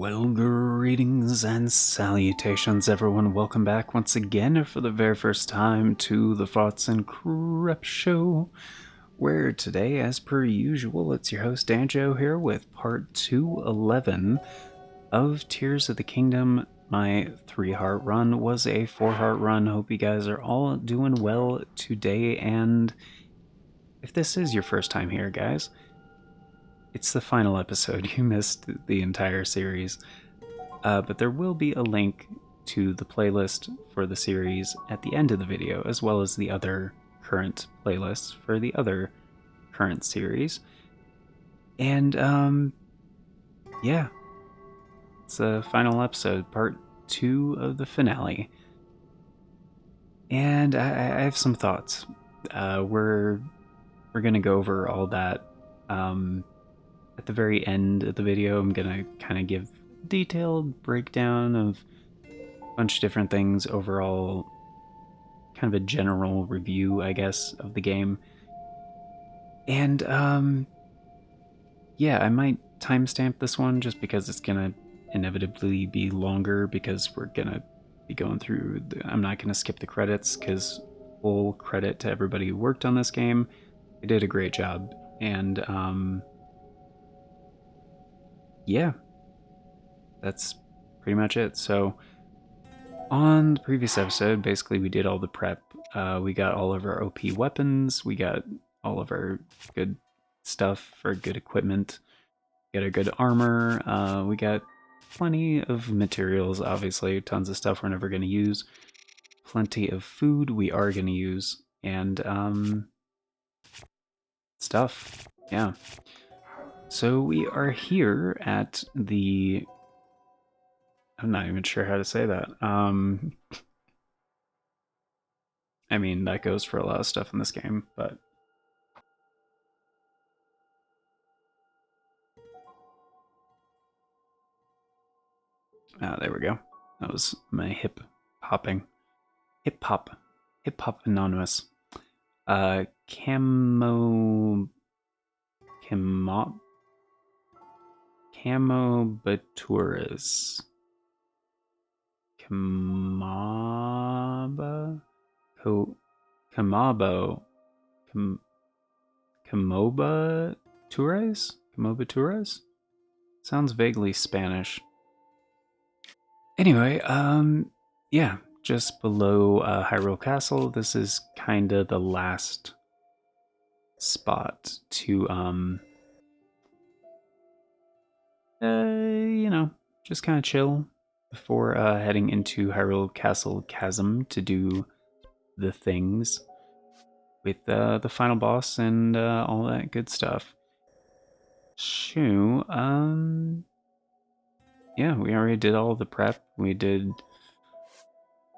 Well, greetings and salutations, everyone. Welcome back once again for the very first time to the Thoughts and Crep Show, where today, as per usual, it's your host Danjo here with part 211 of Tears of the Kingdom. My 3-heart run was a 4-heart run. Hope you guys are all doing well today, and if this is your first time here, guys, it's the final episode. You missed the entire series. But there will be a link to the playlist for the series at the end of the video, as well as the other current playlists for the other current series. And, yeah. It's the final episode, part 2 of the finale. And I have some thoughts. We're gonna go over all that, at the very end of the video. I'm gonna kind of give a detailed breakdown of a bunch of different things, overall kind of a general review, I guess, of the game. And yeah, I might timestamp this one just because it's gonna inevitably be longer, because we're gonna be going through I'm not gonna skip the credits, because full credit to everybody who worked on this game. They did a great job. And yeah, that's pretty much it. So on the previous episode, basically we did all the prep. We got all of our OP weapons, we got all of our good stuff for good equipment, we got our good armor, we got plenty of materials, obviously, tons of stuff we're never going to use, plenty of food we are going to use, and stuff, yeah. So we are here at the... I'm not even sure how to say that. I mean, that goes for a lot of stuff in this game, but... there we go. That was my hip hopping. Hip hop. Hip hop anonymous. Camo... Camobaturas. Kamaba? Kamabo. Camoba Toures? Camoba Toures? Sounds vaguely Spanish. Anyway, yeah, just below Hyrule Castle. This is kind of the last spot to, you know, just kind of chill before heading into Hyrule Castle Chasm to do the things with the final boss and all that good stuff. Shoo, yeah, we already did all the prep. We did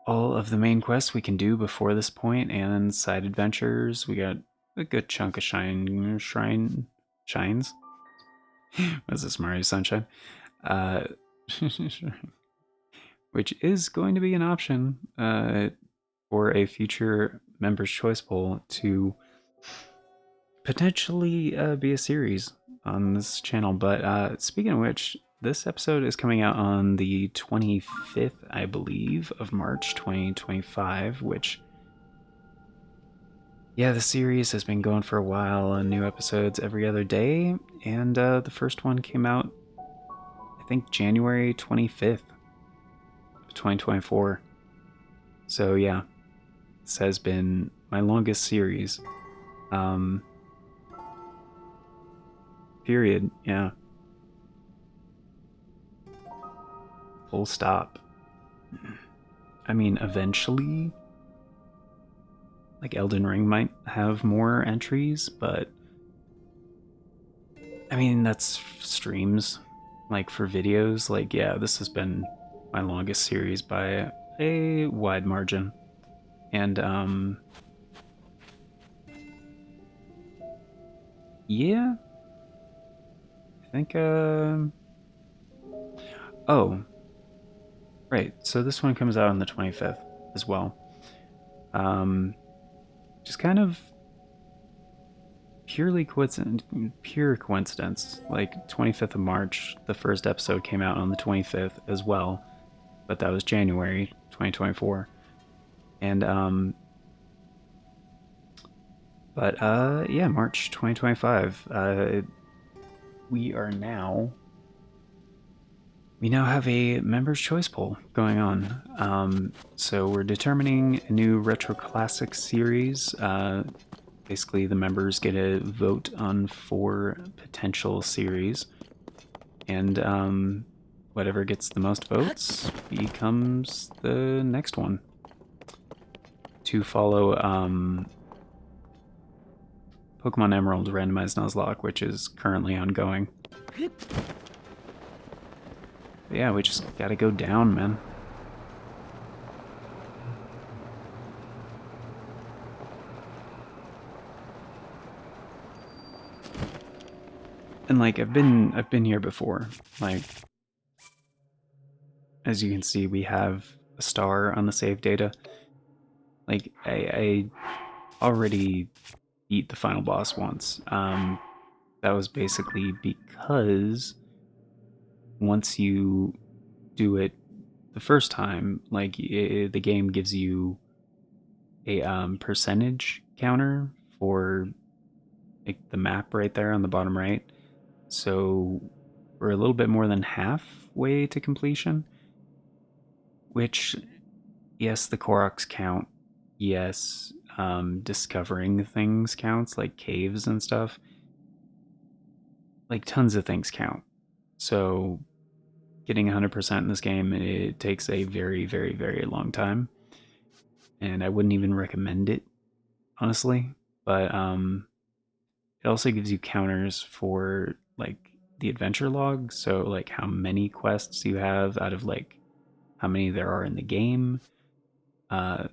all of the main quests we can do before this point, and side adventures. We got a good chunk of shines. What's this, Mario Sunshine? Which is going to be an option for a future Members' Choice Poll to potentially be a series on this channel. But speaking of which, this episode is coming out on the 25th, I believe, of March 2025, which, yeah, the series has been going for a while, and new episodes every other day, and the first one came out, I think, January 25th of 2024. So yeah, this has been my longest series. Period, yeah. Full stop. I mean, eventually, like, Elden Ring might have more entries, but I mean, that's streams. Like, for videos, like, yeah, this has been my longest series by a wide margin. And yeah, I think oh, right, so this one comes out on the 25th as well. Just kind of pure coincidence. Like 25th of March, the first episode came out on the 25th as well, but that was January 2024. And yeah, March 2025. We are now we now have a members' choice poll going on. So we're determining a new retro classic series. Basically, the members get a vote on 4 potential series, and whatever gets the most votes becomes the next one. To follow Pokemon Emerald Randomized Nuzlocke, which is currently ongoing. But yeah, we just gotta go down, man. And like I've been here before. Like as you can see, we have a star on the save data. Like I already beat the final boss once. That was basically because once you do it the first time, like the game gives you a percentage counter for like the map right there on the bottom right. So we're a little bit more than halfway to completion, which, yes, the Koroks count. Yes, discovering things counts, like caves and stuff. Like tons of things count. So getting 100% in this game, it takes a very, very, very long time. And I wouldn't even recommend it, honestly. But it also gives you counters for like the adventure log. So like how many quests you have out of like how many there are in the game. Uh,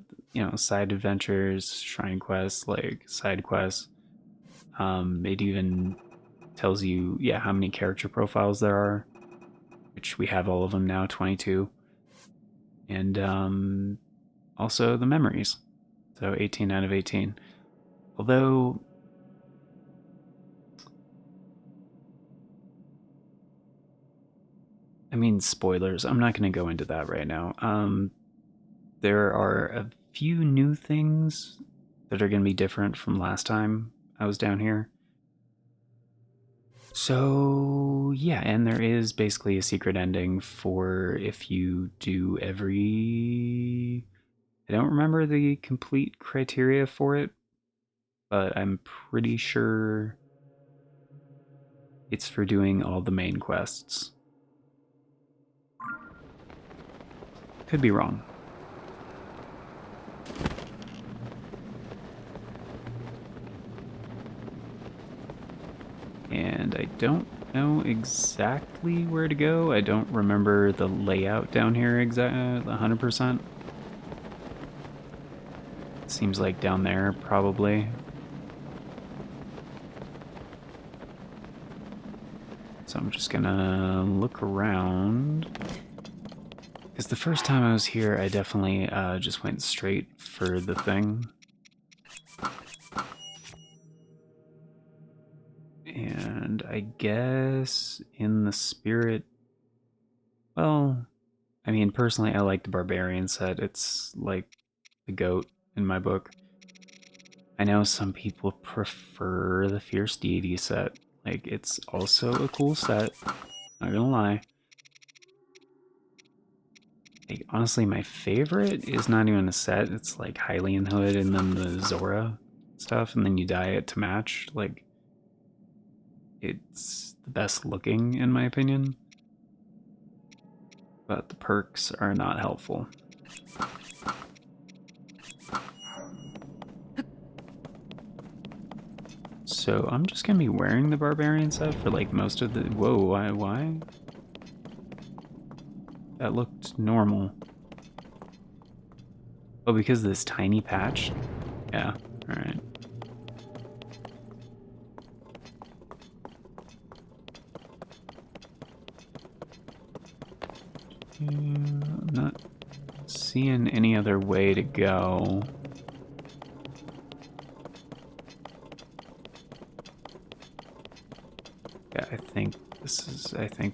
side adventures, shrine quests, like side quests. It even tells you, yeah, how many character profiles there are, which we have all of them now, 22. And also the memories. So 18 out of 18. Although, I mean, spoilers. I'm not going to go into that right now. There are a few new things that are going to be different from last time I was down here. So, yeah, and there is basically a secret ending for if you do every. I don't remember the complete criteria for it, but I'm pretty sure it's for doing all the main quests. Could be wrong. And I don't know exactly where to go. I don't remember the layout down here exactly 100%. Seems like down there, probably. So I'm just gonna look around. Because the first time I was here, I definitely just went straight for the thing. And I guess in the spirit, well, I mean, personally, I like the barbarian set. It's like the GOAT in my book. I know some people prefer the fierce deity set. Like, it's also a cool set, not gonna lie. Like, honestly, my favorite is not even a set. It's like Hylian Hood and then the Zora stuff, and then you dye it to match. Like, it's the best looking, in my opinion. But the perks are not helpful. So I'm just gonna be wearing the barbarian set for like most of the. Whoa, why? That looked normal. Oh, because of this tiny patch? Yeah, alright. I'm not seeing any other way to go. Yeah, I think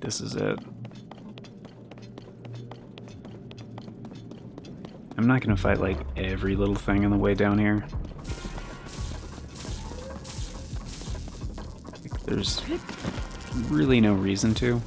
this is it. I'm not gonna fight like every little thing on the way down here. Like, there's really no reason to.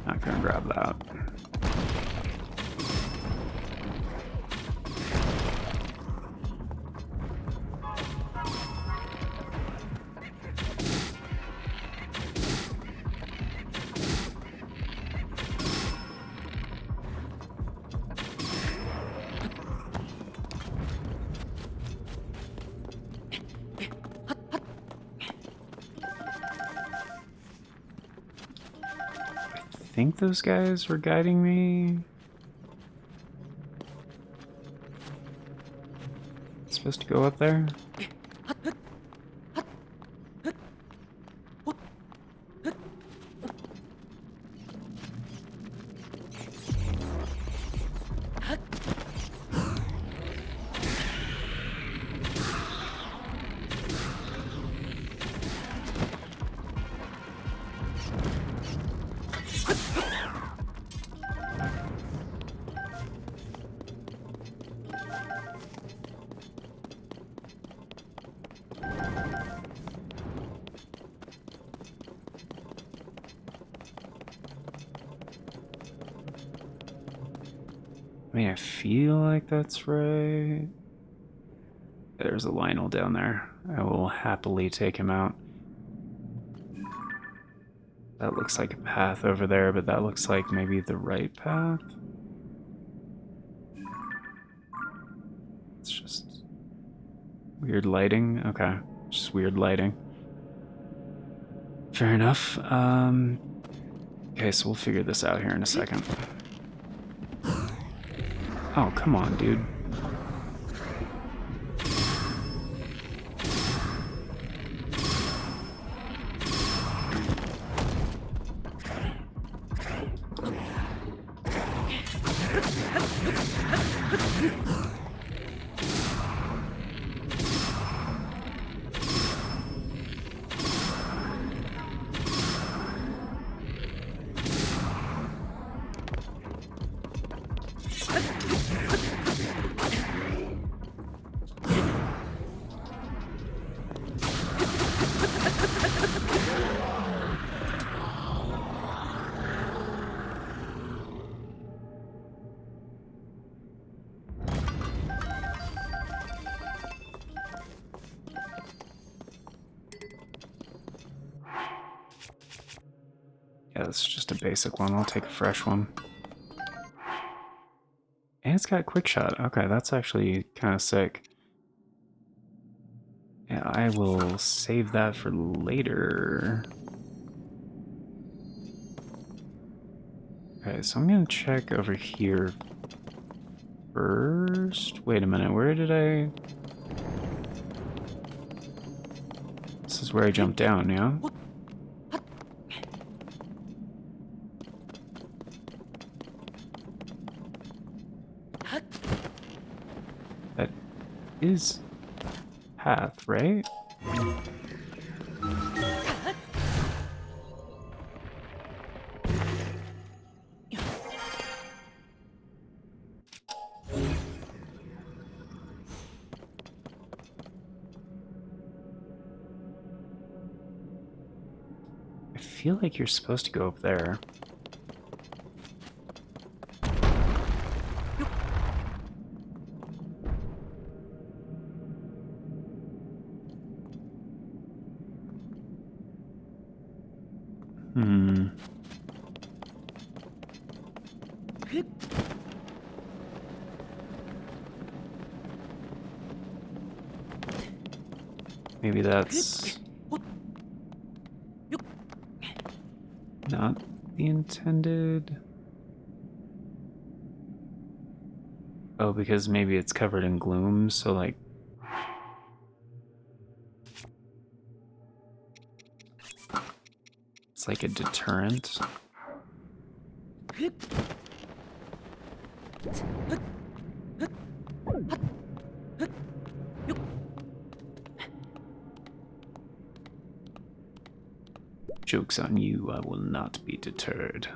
Not gonna grab that. I think those guys were guiding me. Supposed to go up there? I mean, I feel like that's right. There's a Lionel down there. I will happily take him out. That looks like a path over there, but that looks like maybe the right path. It's just weird lighting. Okay, just weird lighting. Fair enough. Okay, so we'll figure this out here in a second. Oh, come on, dude. Yeah, that's just a basic one. I'll take a fresh one. And it's got quick shot. Okay, that's actually kind of sick. Yeah, I will save that for later. Okay, so I'm gonna check over here first. Wait a minute, where did I... This is where I jumped down, yeah? That is path, right? I feel like you're supposed to go up there. Hmm. Maybe that's not the intended. Oh, because maybe it's covered in gloom, so like it's like a deterrent. Joke's on you, I will not be deterred.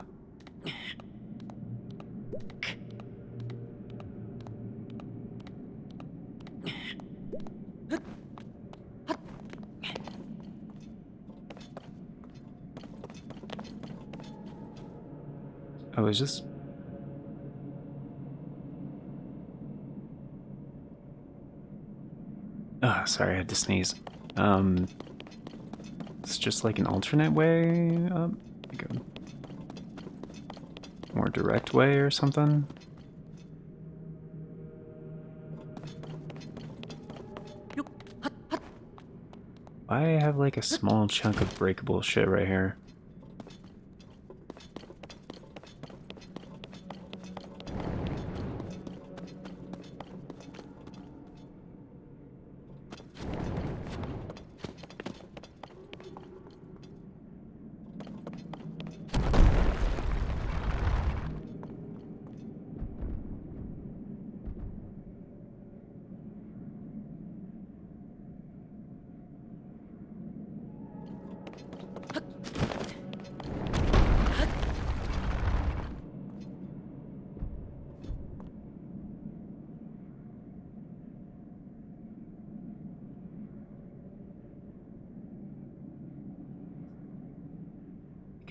I was just... Ah, sorry, I had to sneeze. It's just like an alternate way up? Like a more direct way or something? I have like a small chunk of breakable shit right here.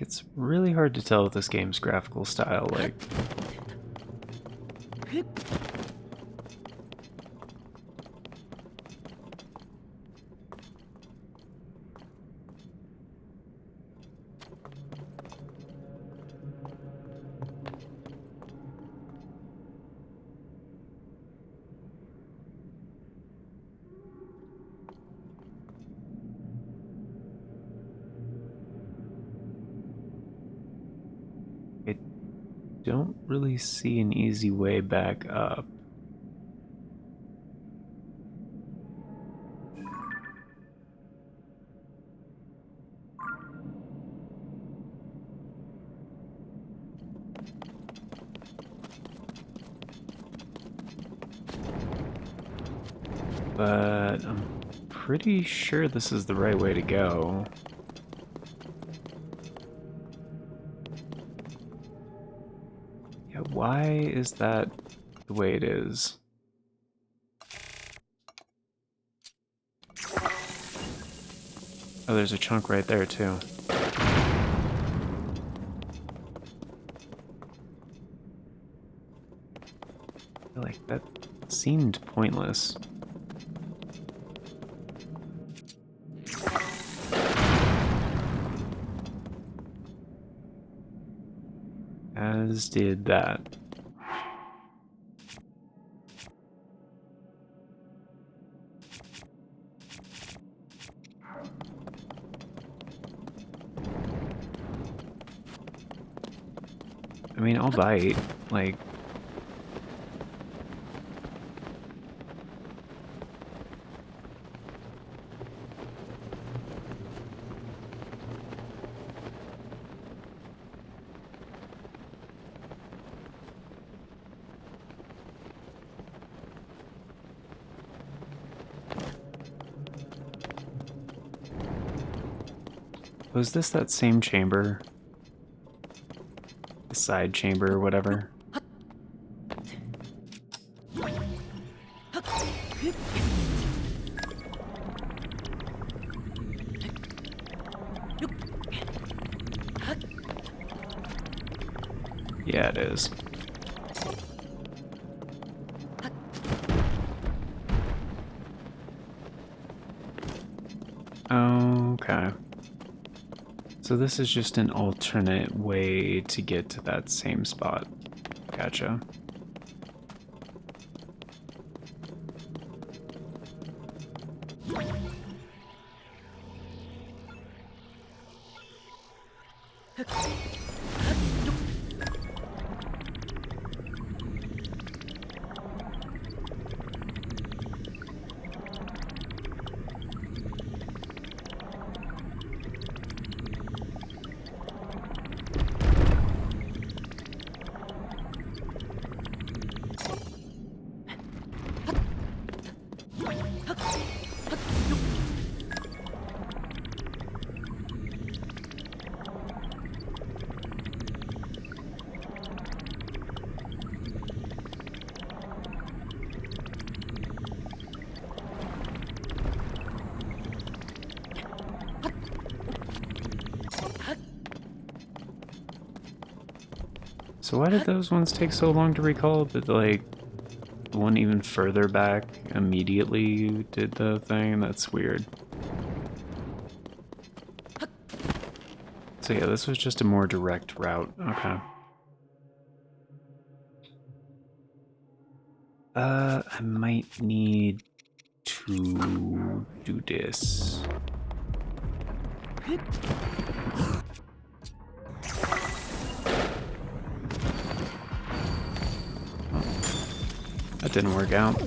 It's really hard to tell with this game's graphical style, like... I don't really see an easy way back up. But I'm pretty sure this is the right way to go. Yeah, why is that the way it is? Oh, there's a chunk right there, too. I feel like that seemed pointless. As did that. I mean, I'll bite, like... Was this that same chamber? The side chamber or whatever? Yeah, it is. Okay. So this is just an alternate way to get to that same spot. Gotcha. So why did those ones take so long to recall, but like the one even further back immediately did the thing? That's weird. So yeah, this was just a more direct route. Okay. I might need to do this. That didn't work out.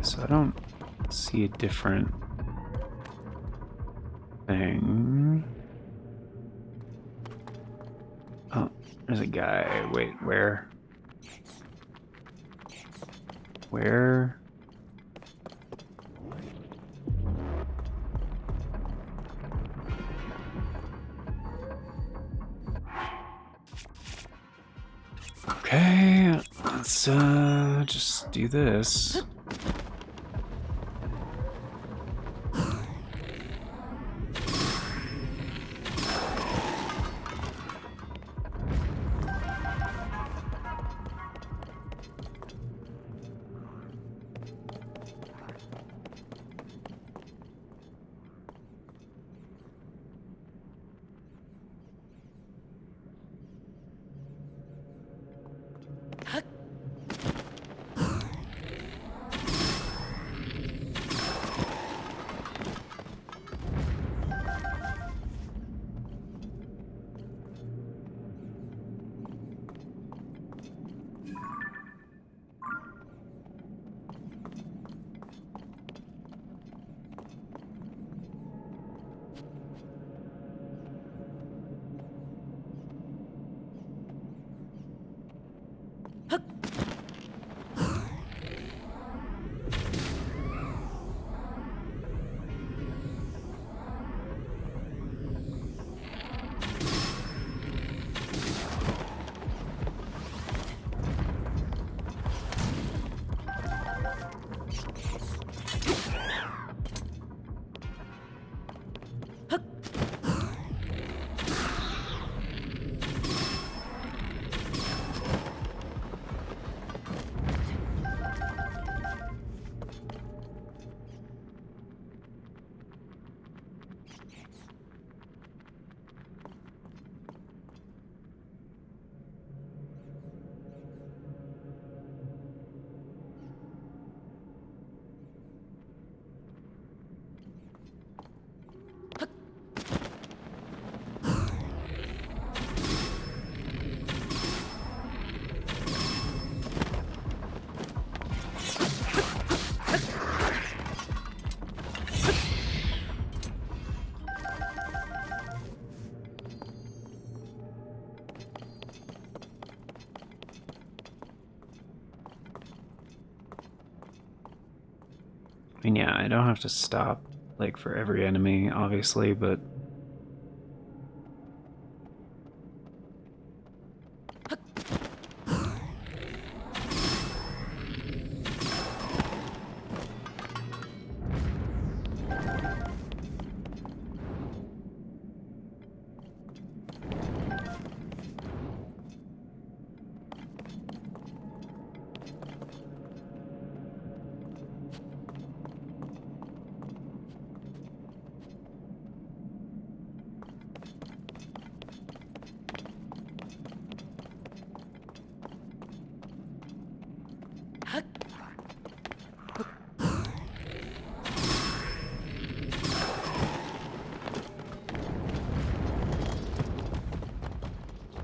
So I don't see a different thing. Oh, there's a guy. Wait, where? Where? Okay, let's just do this. mean, yeah, I don't have to stop, like, for every enemy, obviously, but...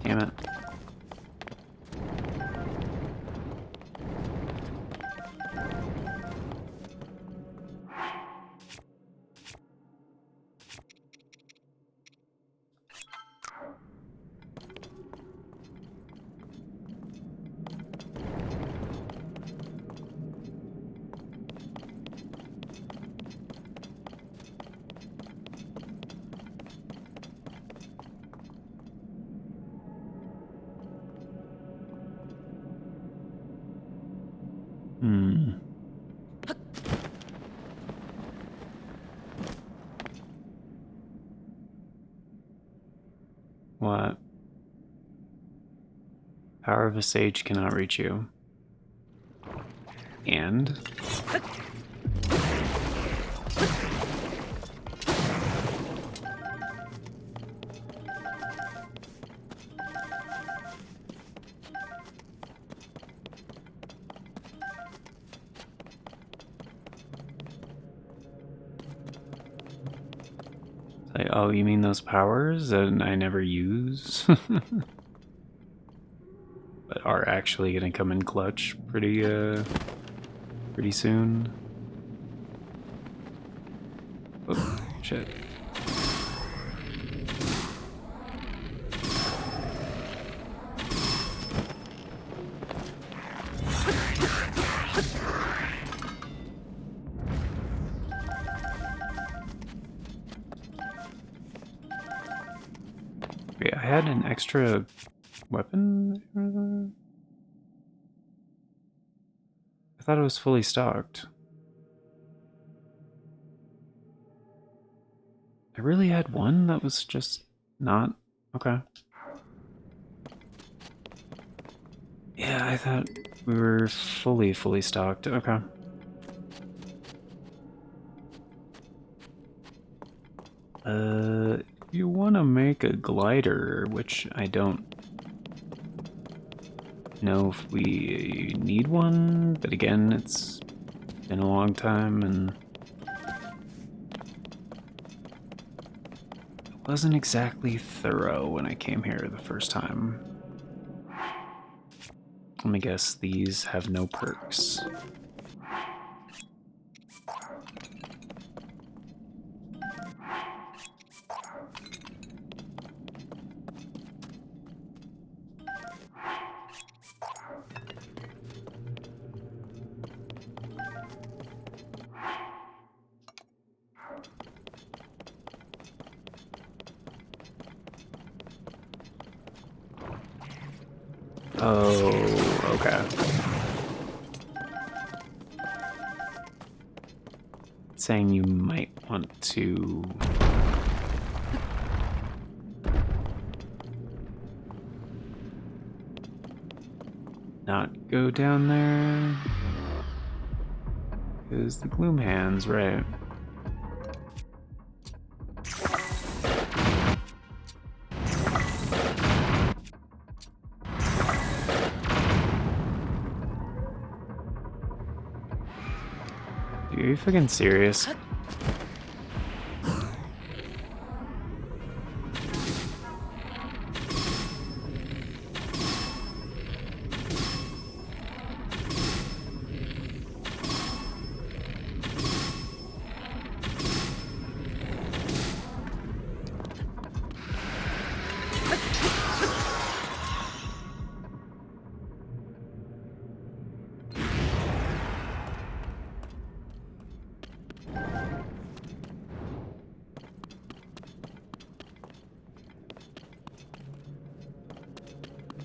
Damn it. Hmm. What? Power of a sage cannot reach you. And? Like, oh, you mean those powers that I never use? But are actually gonna come in clutch pretty soon. Oh, shit. Wait, I had an extra weapon? I thought it was fully stocked. I really had one that was just not... Okay. Yeah, I thought we were fully stocked. Okay. If you want to make a glider, which I don't know if we need one, but again, it's been a long time and it wasn't exactly thorough when I came here the first time. Let me guess, these have no perks. Oh, okay. It's saying you might want to... not go down there. Because the gloom hands, right? Are you fucking serious?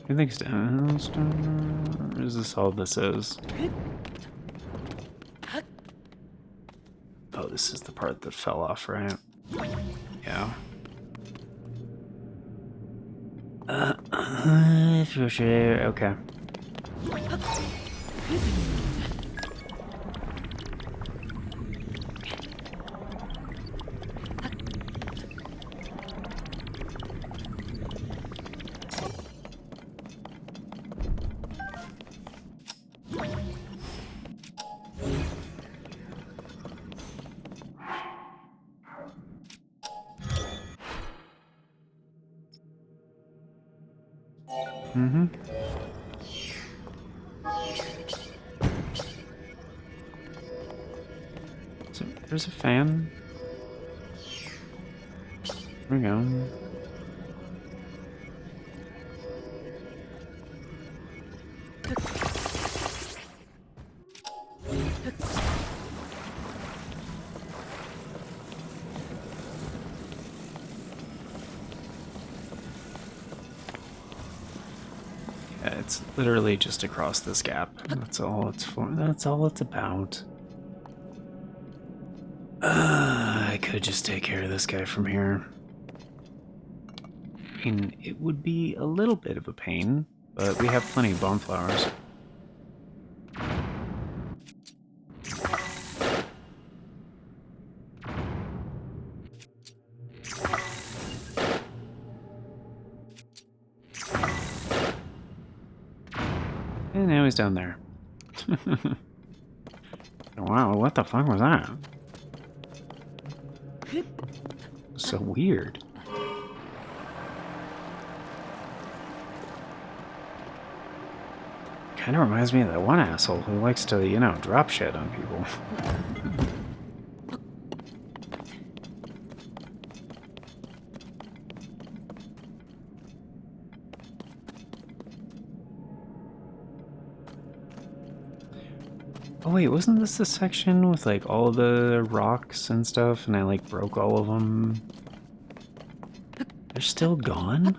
I think downstairs. Is this all this is? Oh, this is the part that fell off, right? Yeah. Okay. Mm-hmm. So there's a fan. There we go. Yeah, it's literally just across this gap. That's all it's for. That's all it's about. I could just take care of this guy from here. I mean, it would be a little bit of a pain, but we have plenty of bomb flowers. And now he's down there. Wow, what the fuck was that? So weird. Kind of reminds me of that one asshole who likes to, you know, drop shit on people. Oh wait, wasn't this the section with like all the rocks and stuff and I like broke all of them? They're still gone?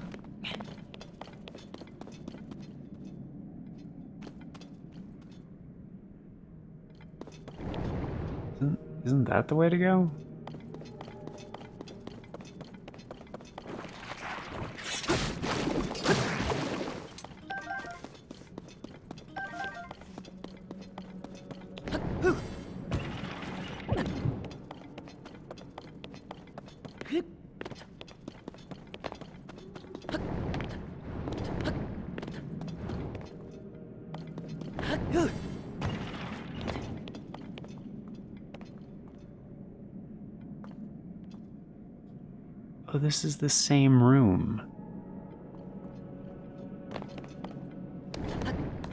Isn't that the way to go? Oh, this is the same room.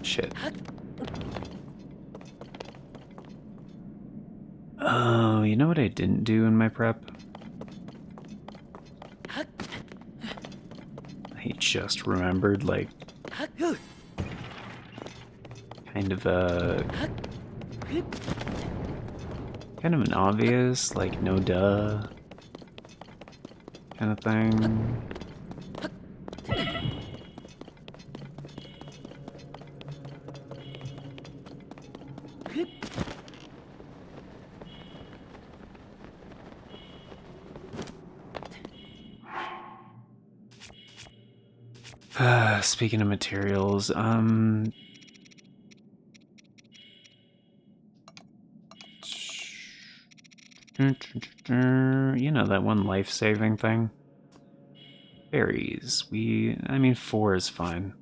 Shit. Oh, you know what I didn't do in my prep? I just remembered, like, kind of an obvious, like, no duh kind of thing. Speaking of materials, you know, that one life-saving thing? Berries. I mean, 4 is fine.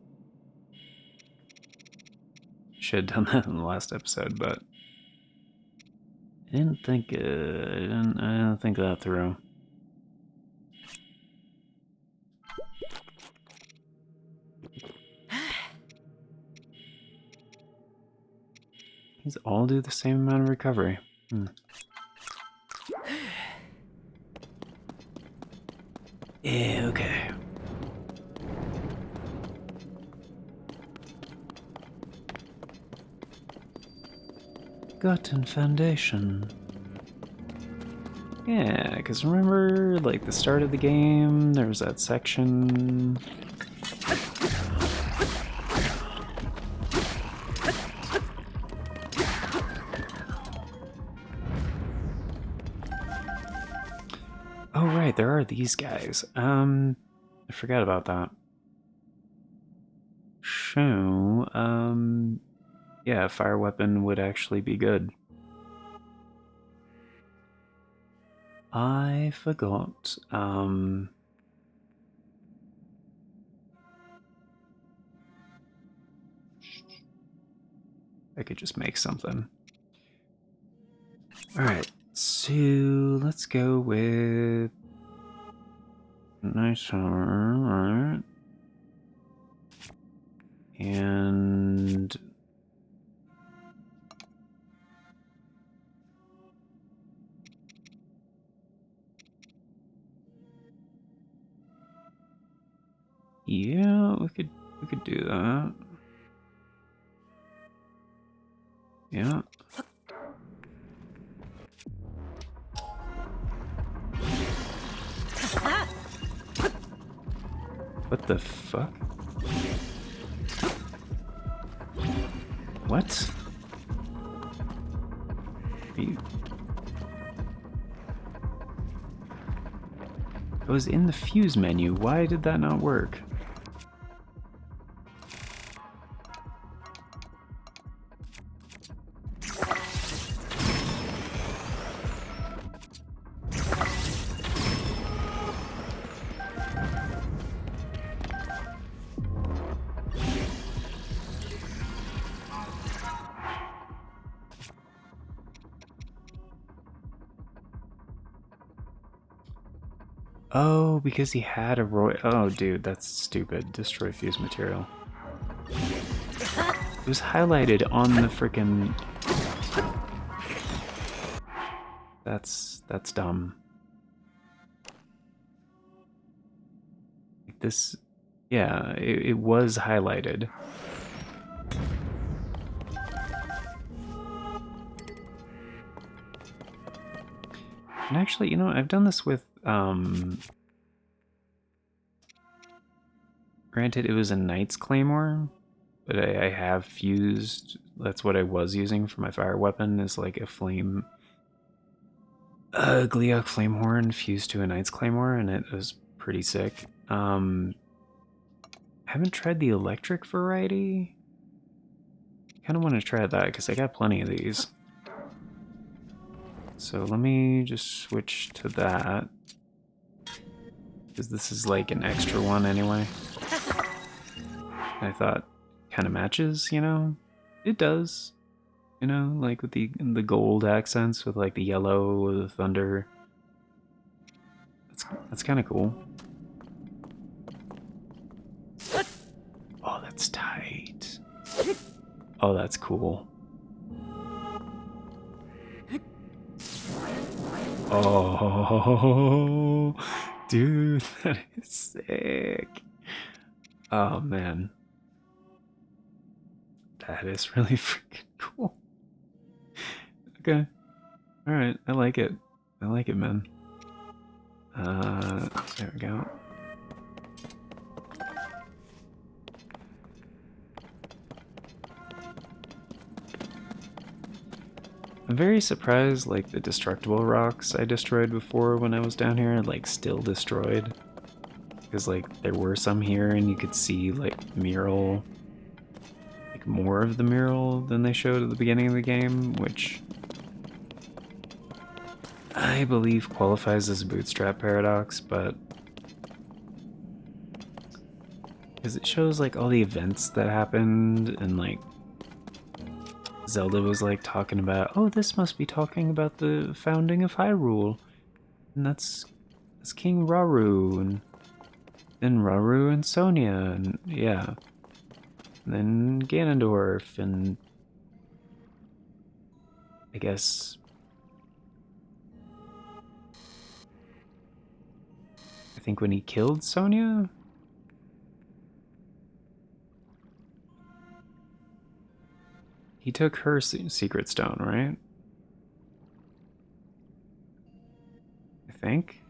Should have done that in the last episode, but I didn't think, I didn't think that through. These all do the same amount of recovery. Yeah, okay. Gotten Foundation. Yeah, because remember, like, the start of the game, there was that section... Oh, right, there are these guys. I forgot about that. So, yeah, fire weapon would actually be good. I forgot. I could just make something. Alright, so let's go with nice hammer, alright. And yeah, we could do that. Yeah. What the fuck? What? Are you... I was in the fuse menu. Why did that not work? Oh, because he had a Roy. Oh, dude, that's stupid. Destroy fuse material. It was highlighted on the frickin'. That's dumb. Like this, yeah, it was highlighted. And actually, you know, I've done this with granted, it was a Knight's Claymore, but I have fused. That's what I was using for my fire weapon, is like a flame. A Gleok Flamehorn fused to a Knight's Claymore, and it was pretty sick. I haven't tried the electric variety. Kind of want to try that because I got plenty of these. So let me just switch to that. Because this is like an extra one anyway. I thought kind of matches, you know? It does. You know, like with the gold accents with like the yellow, the thunder. That's kind of cool. Oh, that's tight. Oh, that's cool. Oh, dude, that is sick. Oh, man. That is really freaking cool. Okay. Alright, I like it. I like it, man. There we go. I'm very surprised, like, the destructible rocks I destroyed before when I was down here, like, still destroyed. Because, like, there were some here and you could see, like, mural, like, more of the mural than they showed at the beginning of the game, which I believe qualifies as a bootstrap paradox, but because it shows, like, all the events that happened, and, like, Zelda was, like, talking about, oh, this must be talking about the founding of Hyrule, and that's King Rauru, and then Rauru and Sonia, and yeah. And then Ganondorf, and I guess I think when he killed Sonia? He took her secret stone, right? I think,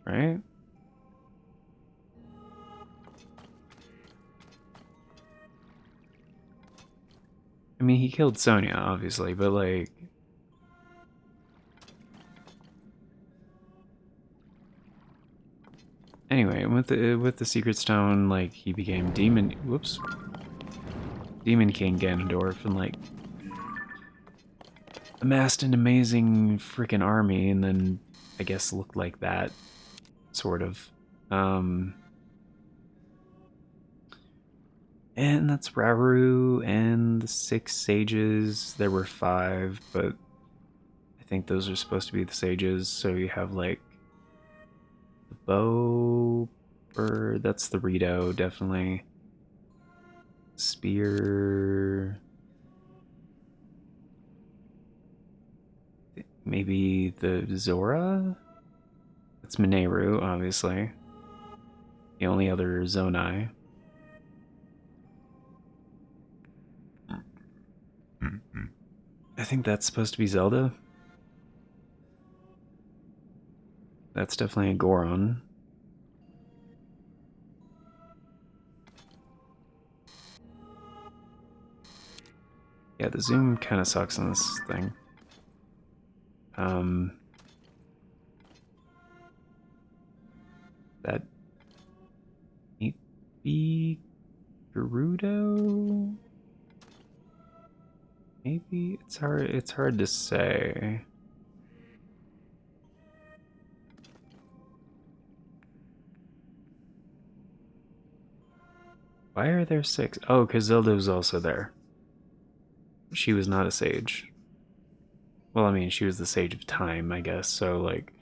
right? I mean, he killed Sonia, obviously, but like... Anyway, with the secret stone, like he became demon. Whoops, Demon King Ganondorf, and like amassed an amazing freaking army, and then I guess looked like that, sort of. And that's Rauru and the 6 sages. There were 5, but I think those are supposed to be the sages. So you have like the bow bird, that's the Rito, definitely. Spear. Maybe the Zora? That's Mineru, obviously. The only other Zonai. I think that's supposed to be Zelda. That's definitely a Goron. Yeah, the zoom kind of sucks on this thing. That may be Gerudo? Maybe it's hard to say. Why are there 6? Oh, because Zelda was also there. She was not a sage. Well, I mean, she was the sage of time, I guess, so like,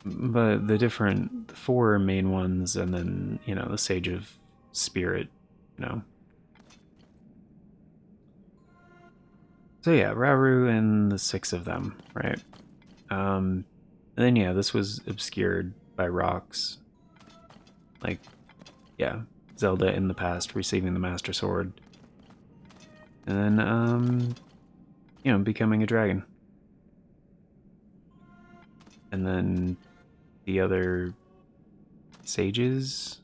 but the 4 main ones, and then, you know, the sage of spirit, you know. So yeah, Rauru and the 6 of them, right? And then yeah, this was obscured by rocks. Like, yeah, Zelda in the past receiving the Master Sword. And then, you know, becoming a dragon. And then the other sages.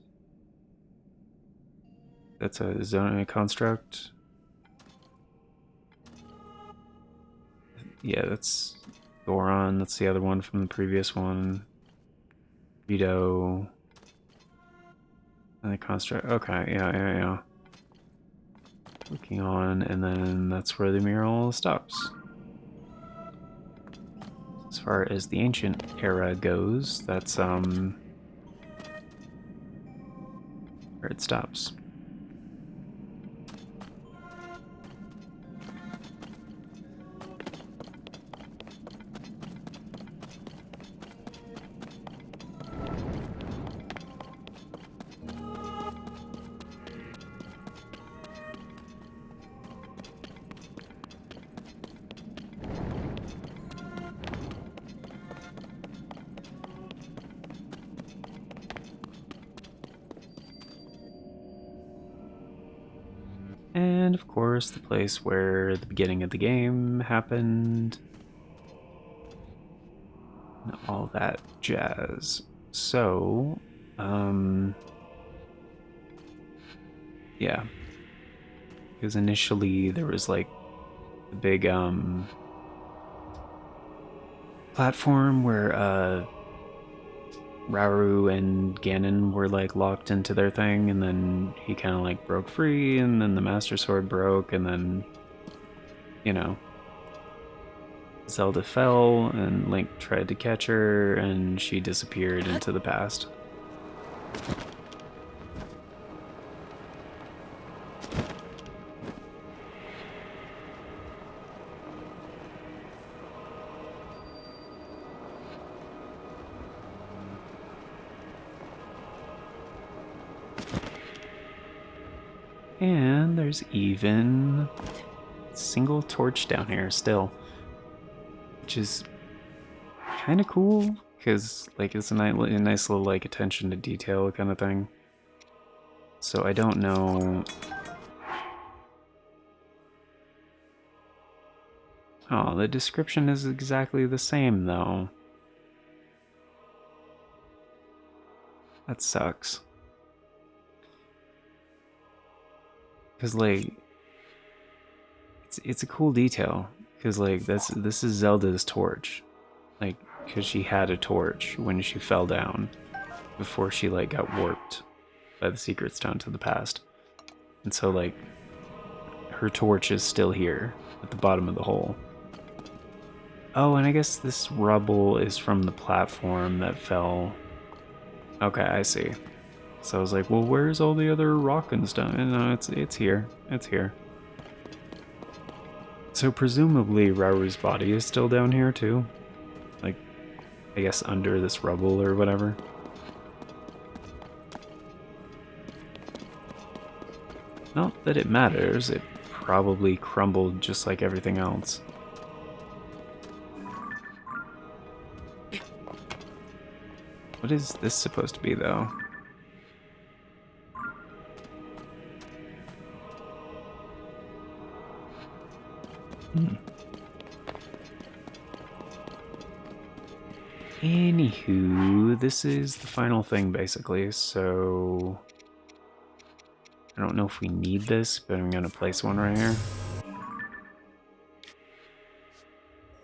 That's a zone construct. Yeah, that's Goron. That's the other one from the previous one. Vito. And the construct. Okay, yeah. Looking on, and then that's where the mural stops. As far as the ancient era goes, that's where it stops. And of course, the place where the beginning of the game happened. And all that jazz. So, yeah. Because initially there was like the big, platform where, Rauru and Ganon were like locked into their thing, and then he kind of like broke free, and then the Master Sword broke, and then, you know, Zelda fell, and Link tried to catch her, and she disappeared into the past. And there's even a single torch down here still, which is kind of cool because like it's a nice little like attention to detail kind of thing. So I don't know. Oh, the description is exactly the same though. That sucks. Cause like it's a cool detail. Cause like this is Zelda's torch. Like, cause she had a torch when she fell down. before she like got warped by the secret stone to the past. And so like her torch is still here at the bottom of the hole. Oh, and I guess this rubble is from the platform that fell. Okay, I see. So I was like, well, where's all the other rock and stuff? And no, it's here. It's here. So presumably Raru's body is still down here too. Like, I guess under this rubble or whatever. Not that it matters, it probably crumbled just like everything else. What is this supposed to be, though? Anywho, this is the final thing, basically, so... I don't know if we need this, but I'm gonna place one right here.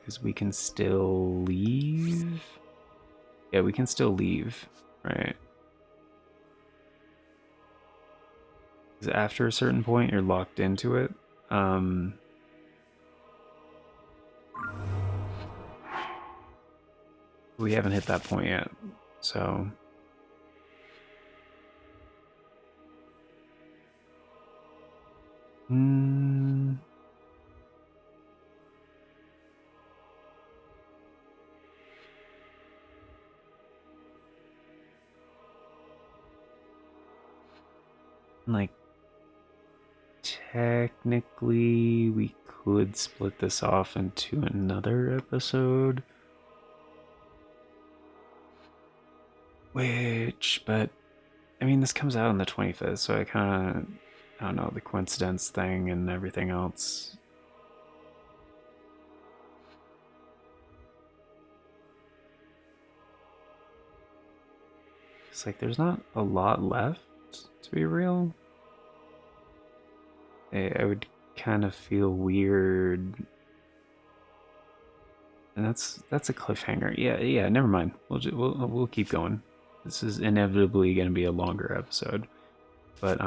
Because we can still leave? Yeah, we can still leave, right? Because after a certain point, you're locked into it. We haven't hit that point yet, so... Like, technically, we could split this off into another episode. But, I mean, this comes out on the 25th, so I kind of, I don't know, the coincidence thing and everything else. It's like, there's not a lot left, to be real. I would kind of feel weird. And that's a cliffhanger. Yeah, never mind. We'll keep going. This is inevitably going to be a longer episode. But,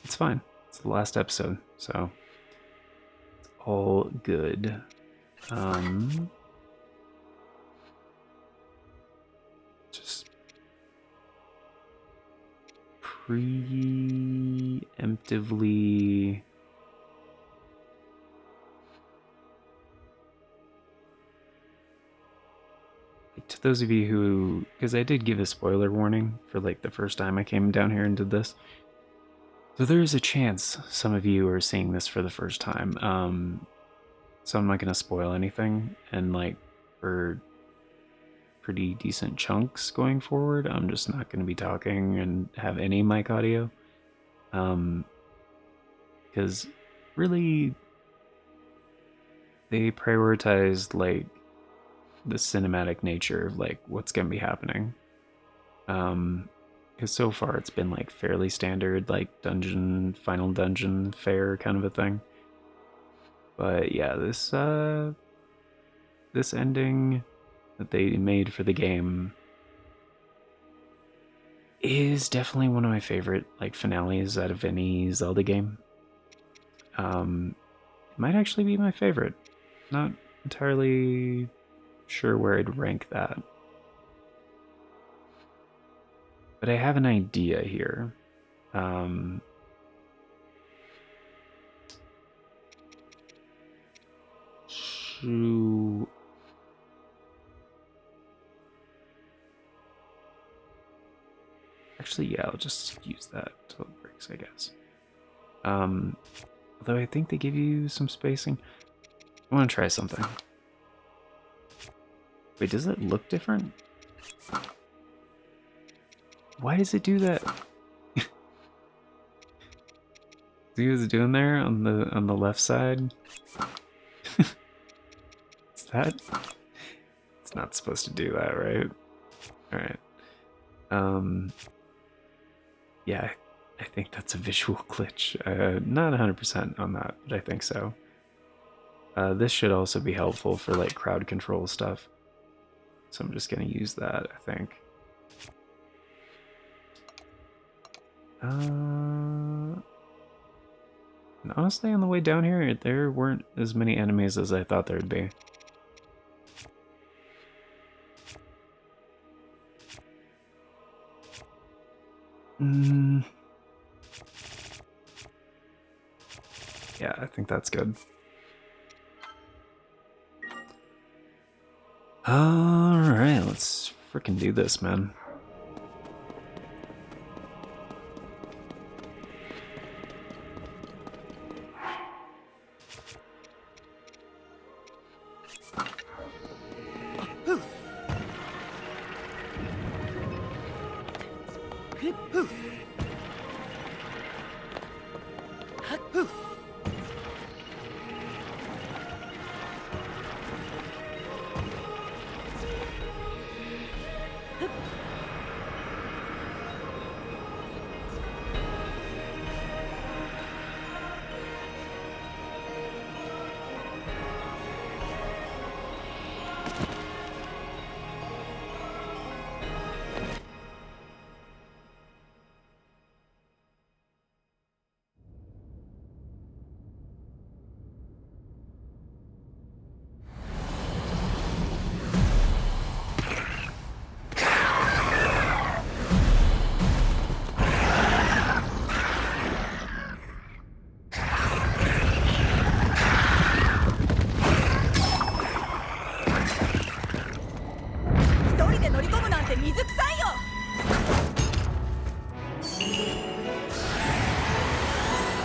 it's fine. It's the last episode, so it's all good. Just preemptively... To those of you who, because I did give a spoiler warning for like the first time I came down here and did this. So there is a chance some of you are seeing this for the first time. So I'm not going to spoil anything. And like for pretty decent chunks going forward, I'm just not going to be talking and have any mic audio. Because really, they prioritized like the cinematic nature of like what's going to be happening. Because so far it's been like fairly standard, like final dungeon fare kind of a thing. But yeah, this ending that they made for the game is definitely one of my favorite like finales out of any Zelda game. It might actually be my favorite. Not entirely sure where I'd rank that. But I have an idea here. Actually, yeah, I'll just use that till it breaks, I guess. Although I think they give you some spacing. I want to try something. Wait, does it look different? Why does it do that? See what it's doing there on the left side? Is that? It's not supposed to do that, right? Alright. Yeah, I think that's a visual glitch. Not 100% on that, but I think so. This should also be helpful for like crowd control stuff. So I'm just gonna use that, I think. And honestly, on the way down here, there weren't as many enemies as I thought there'd be. Yeah, I think that's good. Alright, let's freaking do this, man.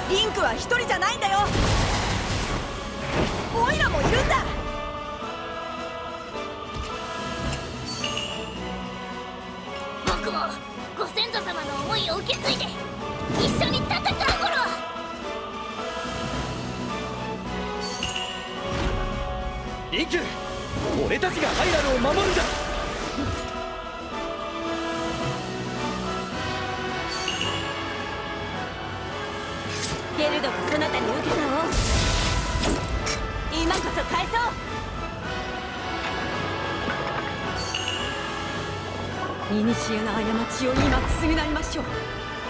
リンクは一人じゃないんだよ。オイラもいるんだ。僕もご先祖様の思いを受け継いで一緒に戦うゴロ。リンク、俺たちがハイラルを守るんだ。ゲルドがそなたに受けたを今こそ返そう。古の過ちを今償いましょう。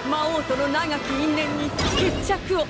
魔王との長き因縁に決着を。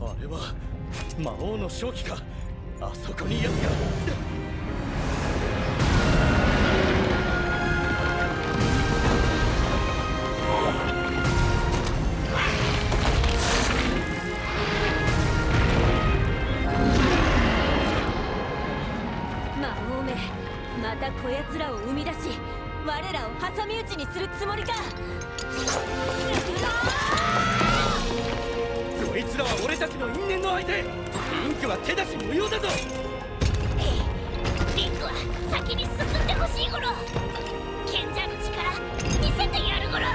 あれは魔王の正気か。あそこに奴が。魔王め、またこやつらを生み出し、我らを挟み撃ちにするつもりか。こいつらは俺たちの因縁の相手。リンクは手出し無用だぞ。リンクは先に進んでほしいゴロ。賢者の力見せてやるゴロ。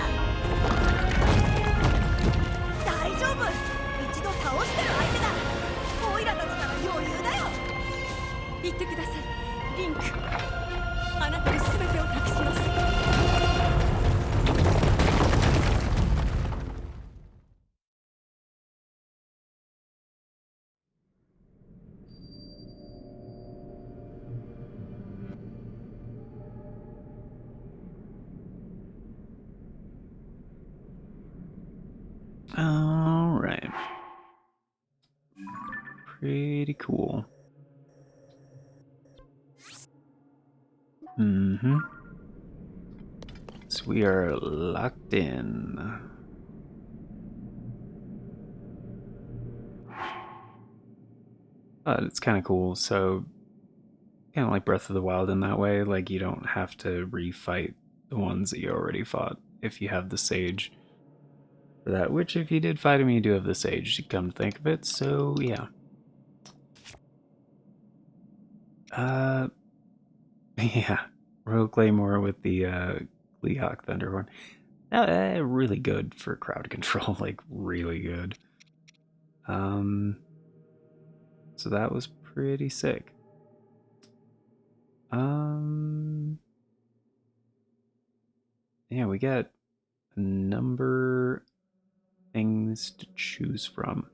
大丈夫、一度倒してる相手だ。オイラたちなら余裕だよ。言ってください、リンク。あなたに全てを託します。All right. Pretty cool. So we are locked in. But it's kind of cool. So, kind of like Breath of the Wild in that way. Like, you don't have to refight the ones that you already fought if you have the Sage for that. Which, if you did fight him, you do have the Sage, to come to think of it. So, yeah. Yeah. Royal Claymore with the Gleehawk Thunderhorn. Really good for crowd control. Like, really good. So that was pretty sick. Yeah, we got a number of things to choose from.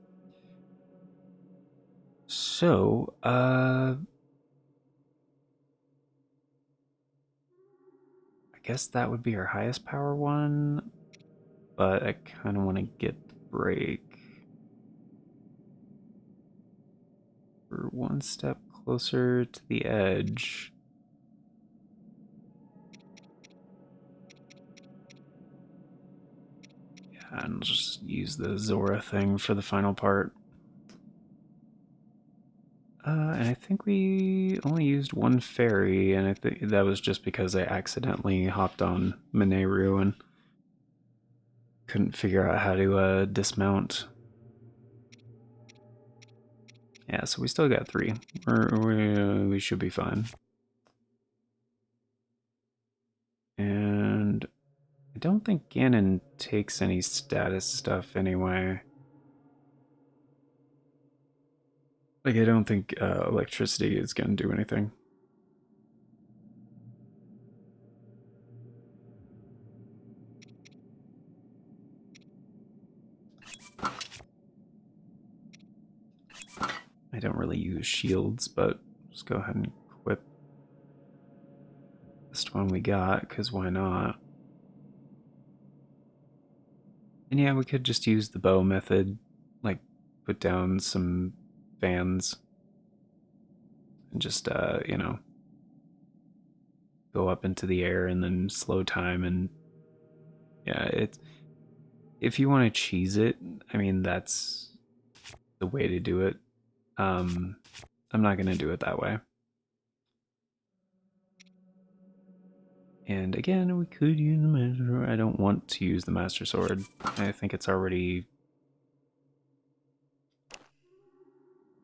So, I guess that would be our highest power one, but I kind of want to get the break. We're one step closer to the edge. Yeah, and just use the Zora thing for the final part. And I think we only used one fairy, and I think that was just because I accidentally hopped on Mineru and couldn't figure out how to dismount. Yeah, so we still got 3. We should be fine. And I don't think Ganon takes any status stuff anyway. Like, I don't think electricity is going to do anything. I don't really use shields, but just go ahead and equip this one we got, because why not? And yeah, we could just use the bow method, like put down some fans. and just you know, go up into the air and then slow time. And yeah, it's, if you want to cheese it, I mean, that's the way to do it. I'm not gonna do it that way. And again, we could use the Master Sword. I don't want to use the Master Sword. I think it's already...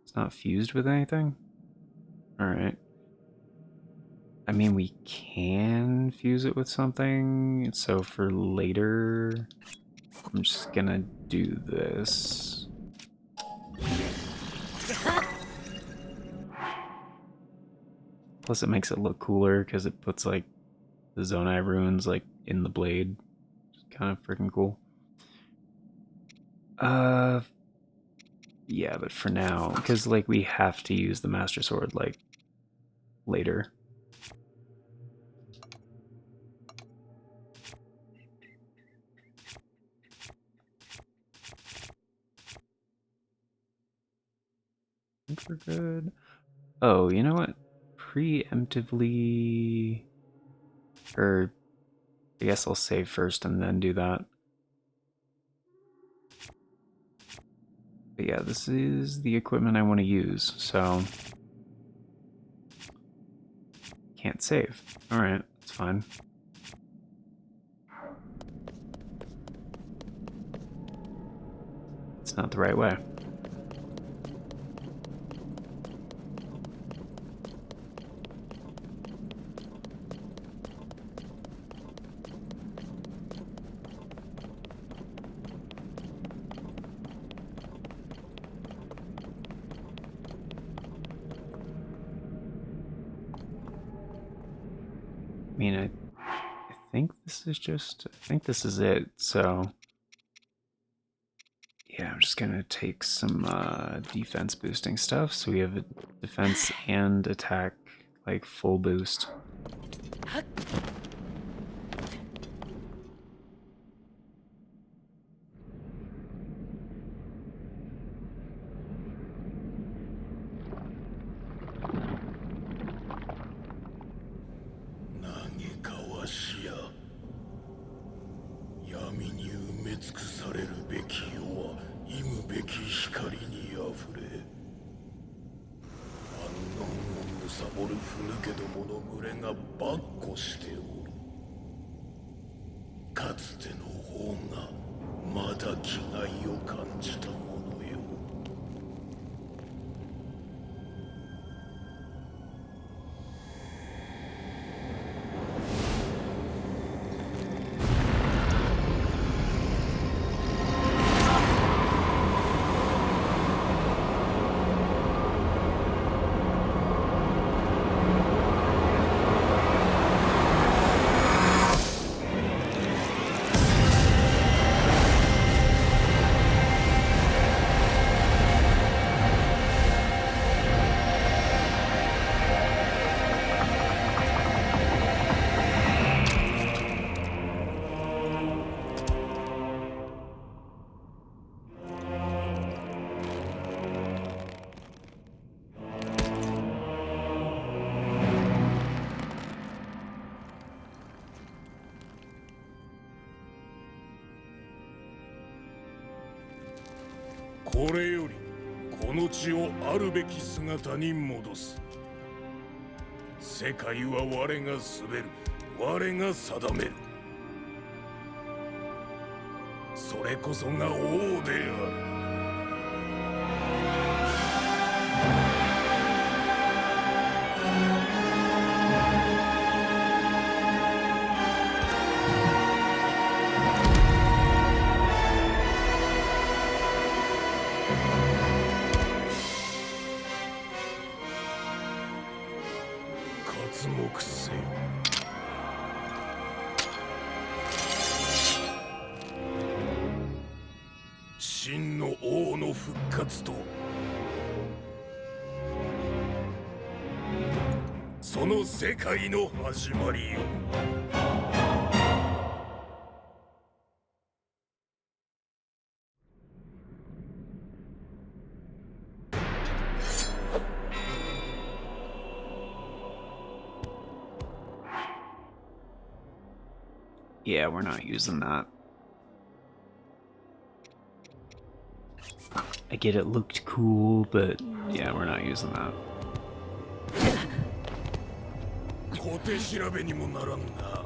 It's not fused with anything? Alright. I mean, we can fuse it with something, so for later, I'm just gonna do this. Plus it makes it look cooler, because it puts, like, the Zonai runes, like, in the blade. It's kind of freaking cool. Yeah, but for now, because, like, we have to use the Master Sword, like, later. I think we're good. Oh, you know what? Preemptively... Or, I guess I'll save first and then do that. But yeah, this is the equipment I want to use, so... Can't save. Alright, that's fine. It's not the right way. I mean, I think this is just... I think this is it, so... Yeah, I'm just gonna take some defense boosting stuff, so we have a defense and attack, like, full boost.これよりこの地をあるべき姿に戻す。世界は我が統べる、我が定める。それこそが王である。活目せよ。真の王の復活とその世界の始まりよ。Yeah, we're not using that. I get it looked cool, but yeah, we're not using that. 小手調べにもならんな。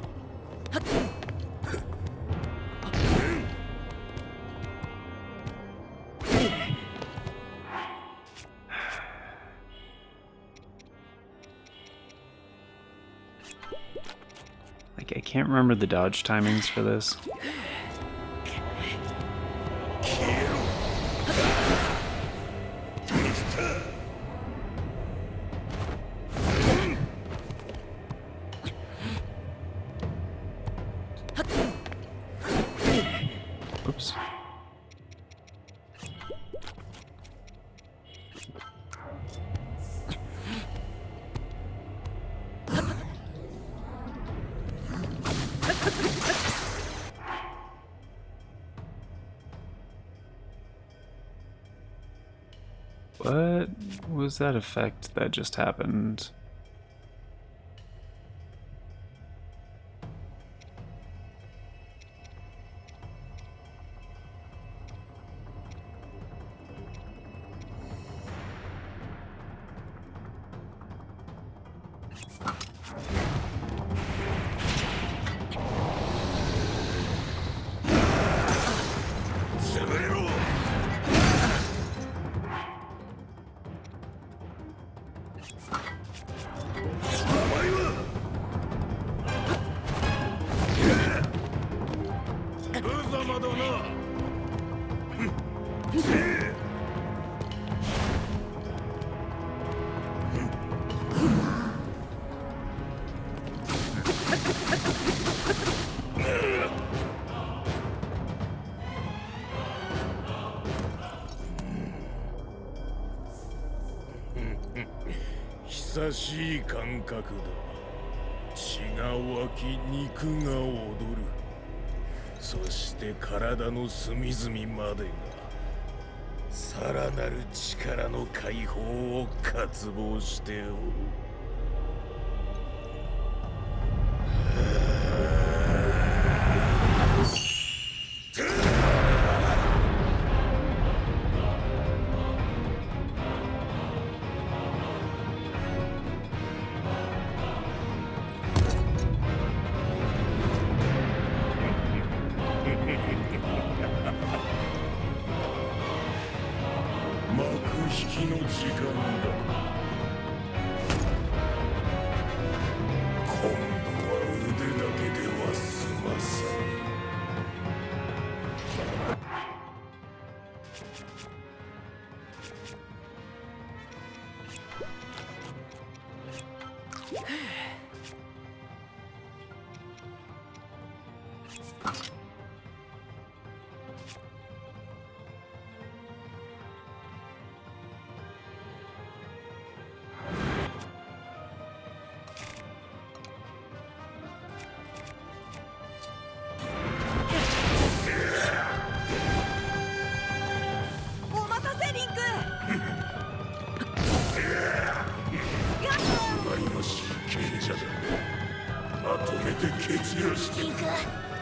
Like, I can't remember the dodge timings for this. Oops. What was that effect that just happened?久しい感覚だ。血が湧き肉が踊る。そして体の隅々までがさらなる力の解放を渇望しておる。幕引きの時間だ。今度は腕だけでは済まさん。お待たせリンク。羨ましい賢者だ。まとめて蹴散らして。リンク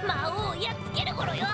魔王をやっつける頃よ。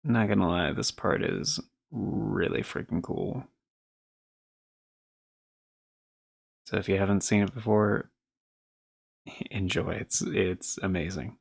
Not gonna lie, this part is really freaking cool. So if you haven't seen it before, enjoy. It's amazing.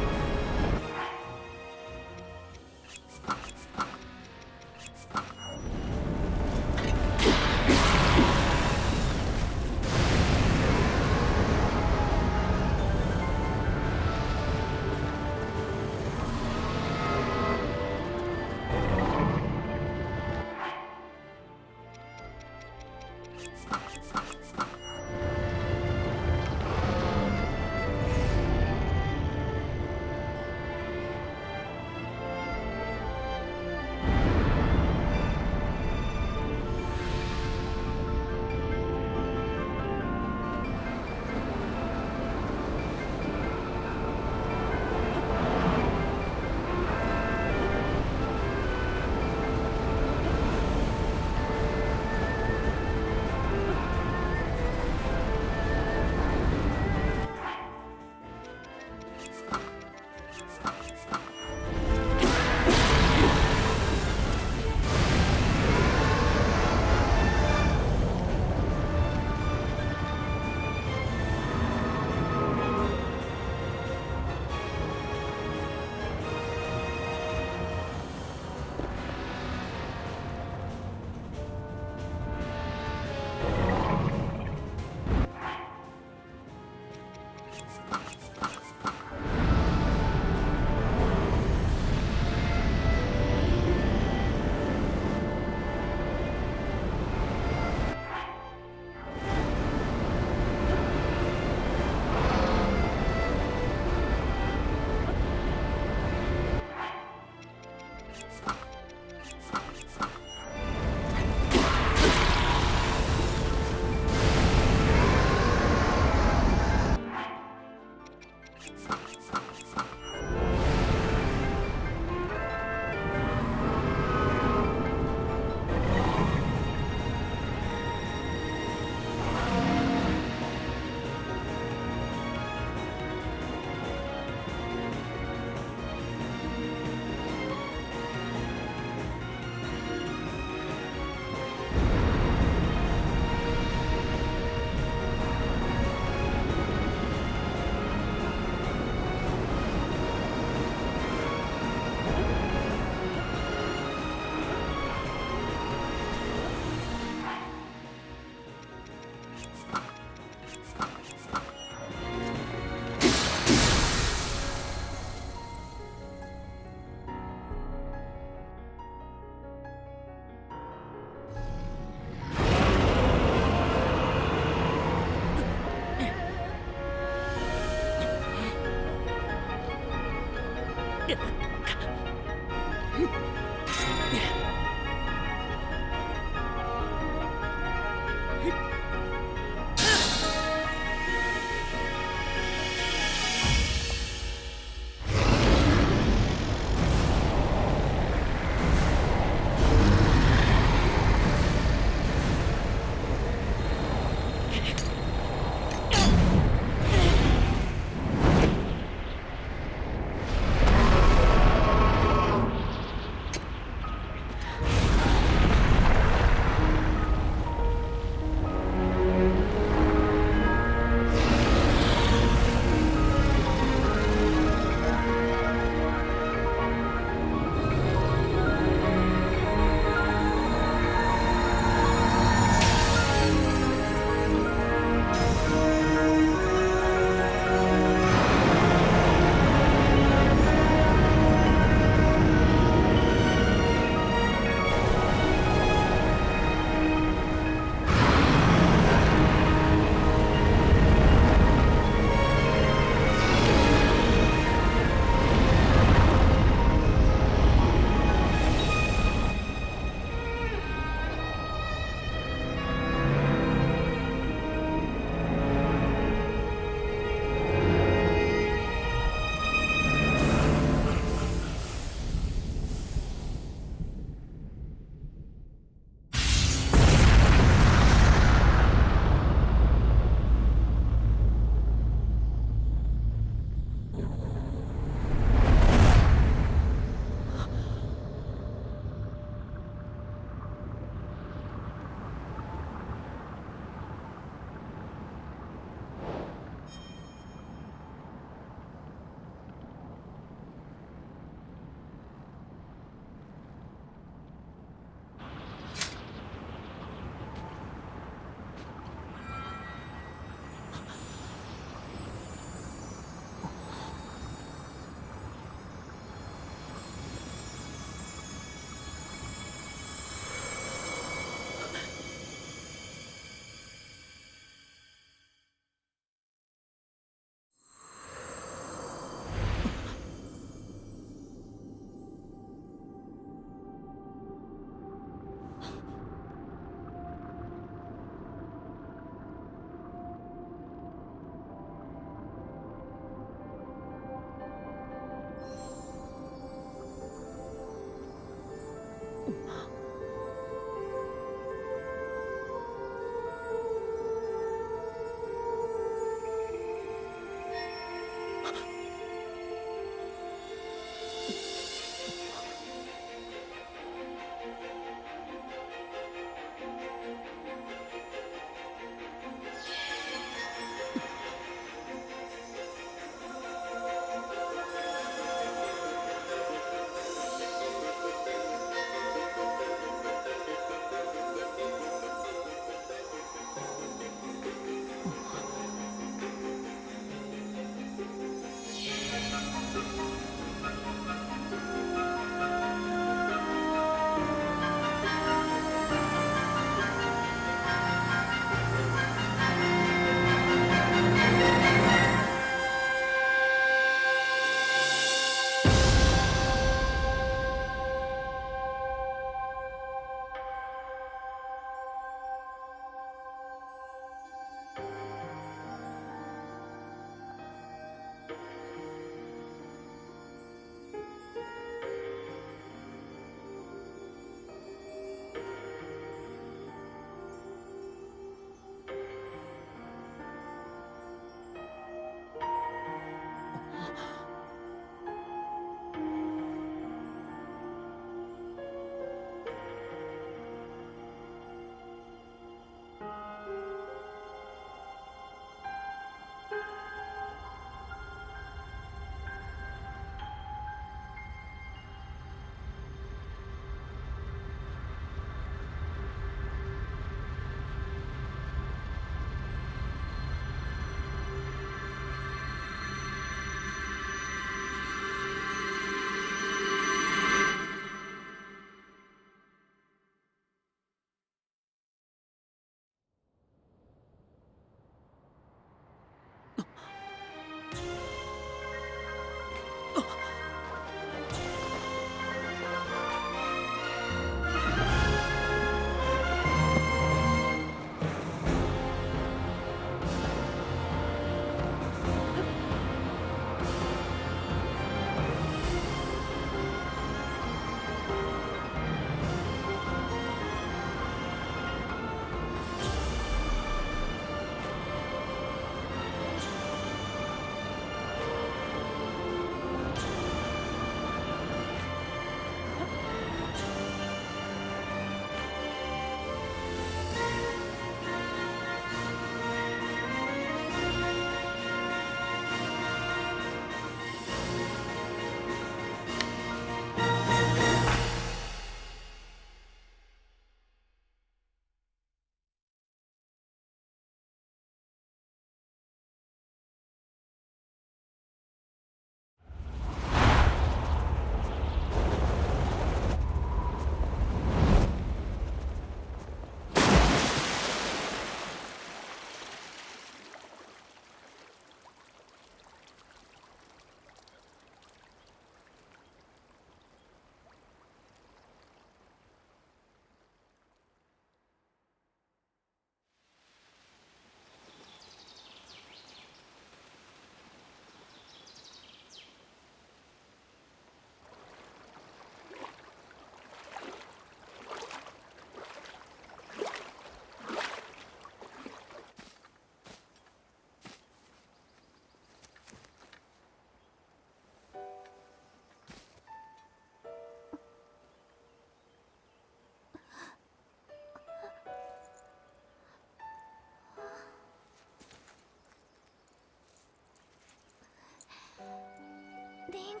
リンク、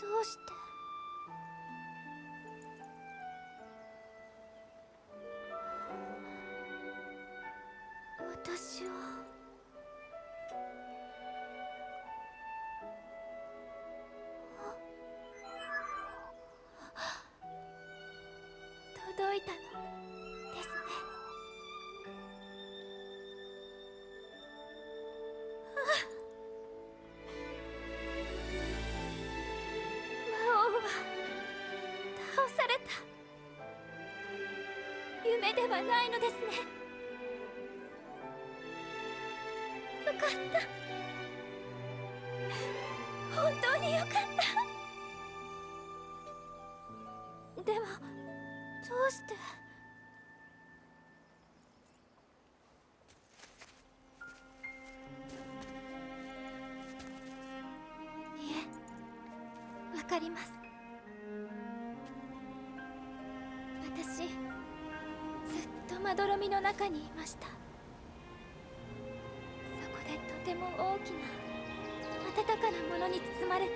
どうして？私を届いたのですね。魔王は倒された。夢ではないのですね。よかった。本当によかった。でもどうして？いえ、わかります。私、ずっとまどろみの中にいました。そこでとても大きな温かなものに包まれて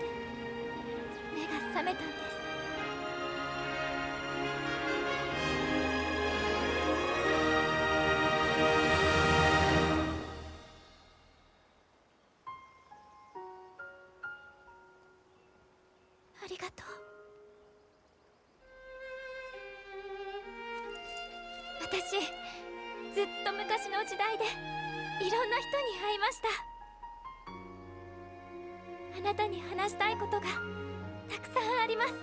目が覚めたんです。ありがとう。私、ずっと昔の時代でいろんな人に会いました。あなたに話したいことがたくさんあります。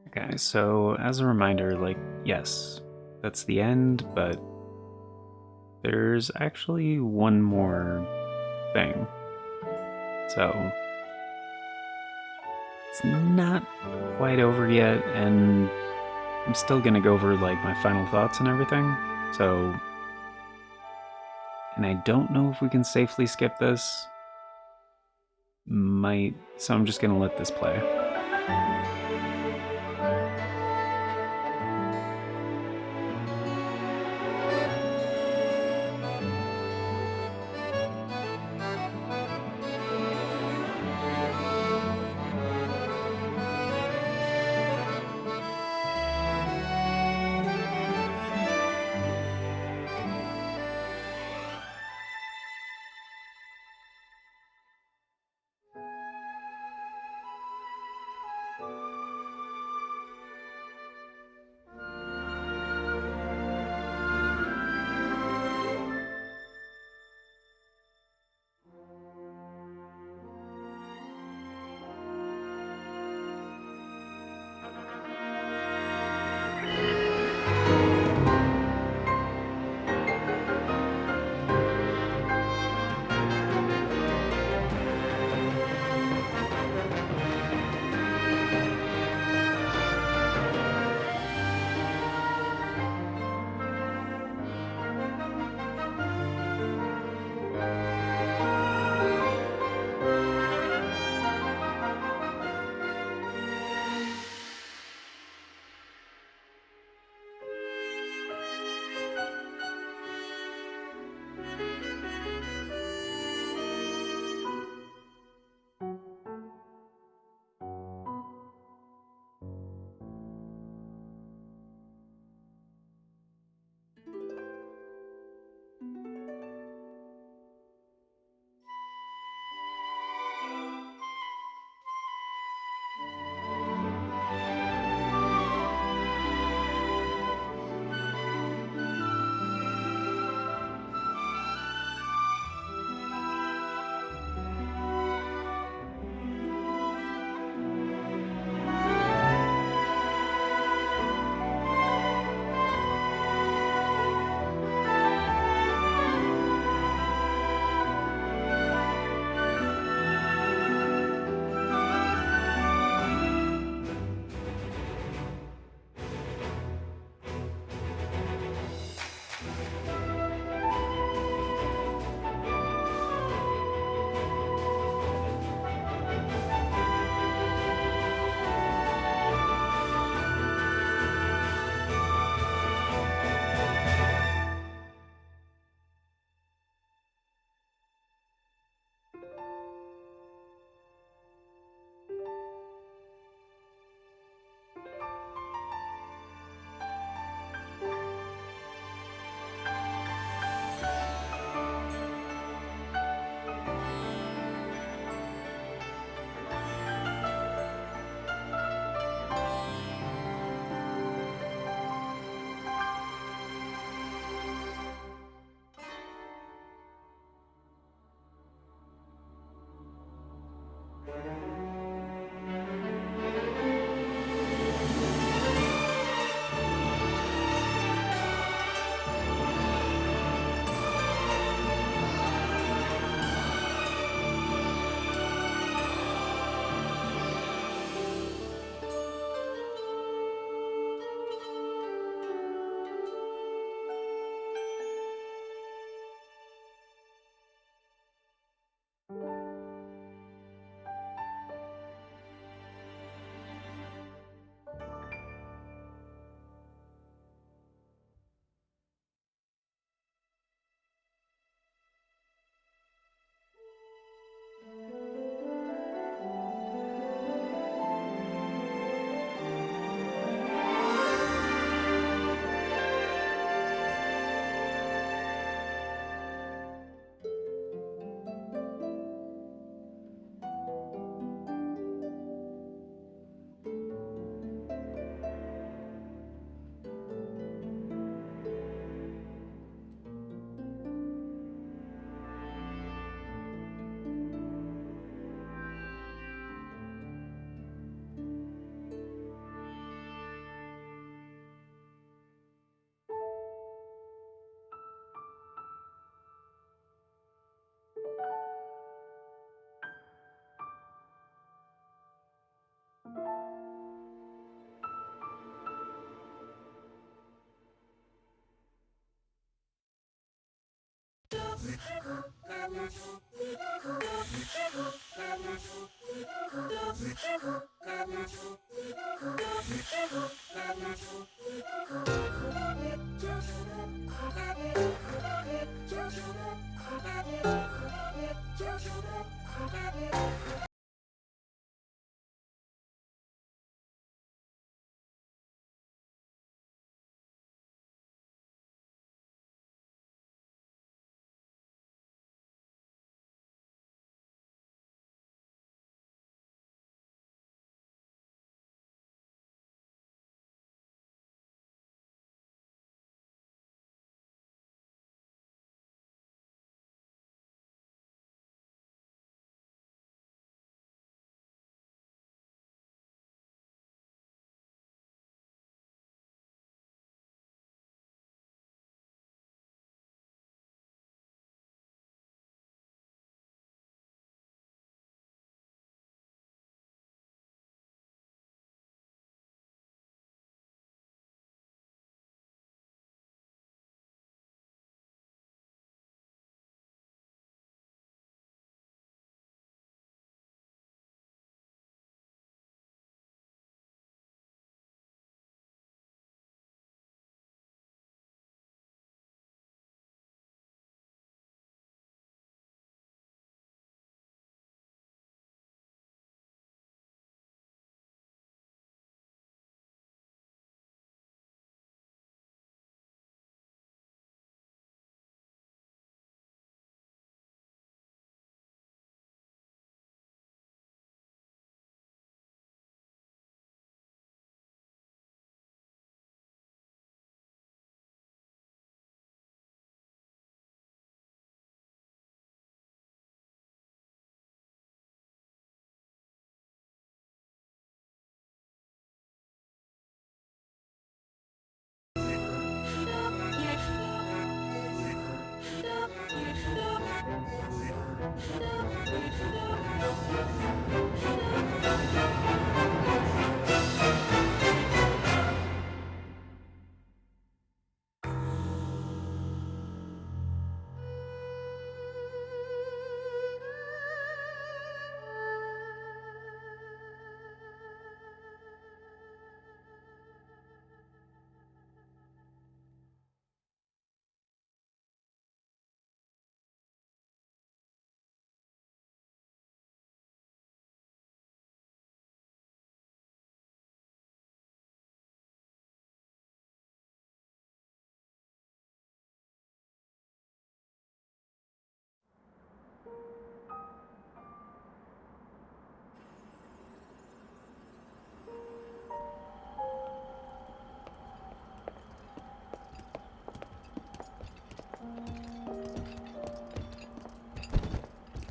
Okay, so as a reminder, like, yes, that's the end, but there's actually one more thing. So it's not quite over yet, and I'm still gonna go over like my final thoughts and everything. So, and I don't know if we can safely skip this. So I'm just gonna let this play.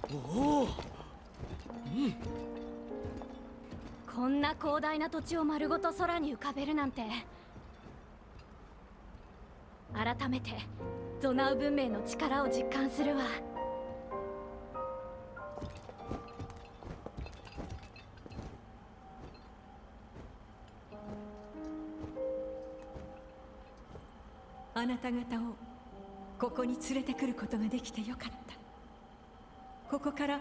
おお、こんな広大な土地を丸ごと空に浮かべるなんて。改めてゾナウ文明の力を実感するわ。あなた方をここに連れてくることができてよかった。ここから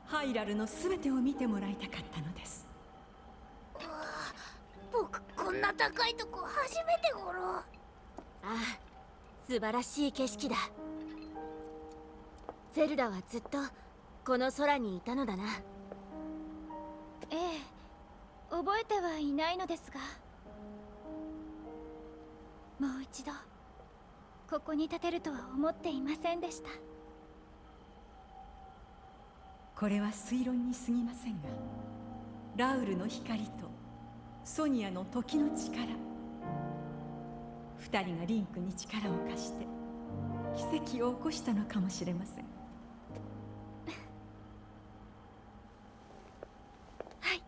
ハイラルの全てを見てもらいたかったのです。僕こんな高いとこ初めてごろ。ああ、素晴らしい景色だ。ゼルダはずっとこの空にいたのだな。ええ、覚えてはいないのですが、もう一度ここに立てるとは思っていませんでした。これは推論に過ぎませんが、ラウルの光とソニアの時の力、二人がリンクに力を貸して奇跡を起こしたのかもしれません。はい。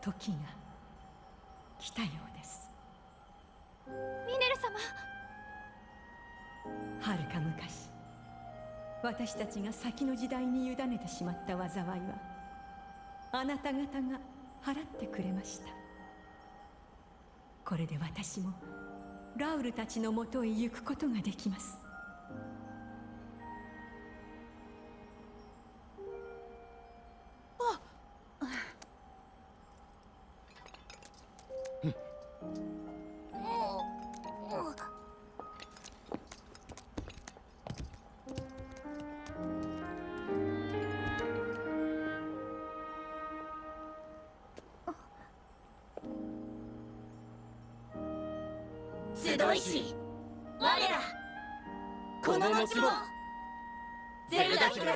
時が来たようです。ミネル様。はるか昔、私たちが先の時代に委ねてしまった災いはあなた方が払ってくれました。これで私もラウルたちのもとへ行くことができます。集いし我らこの後もゼルダ姫を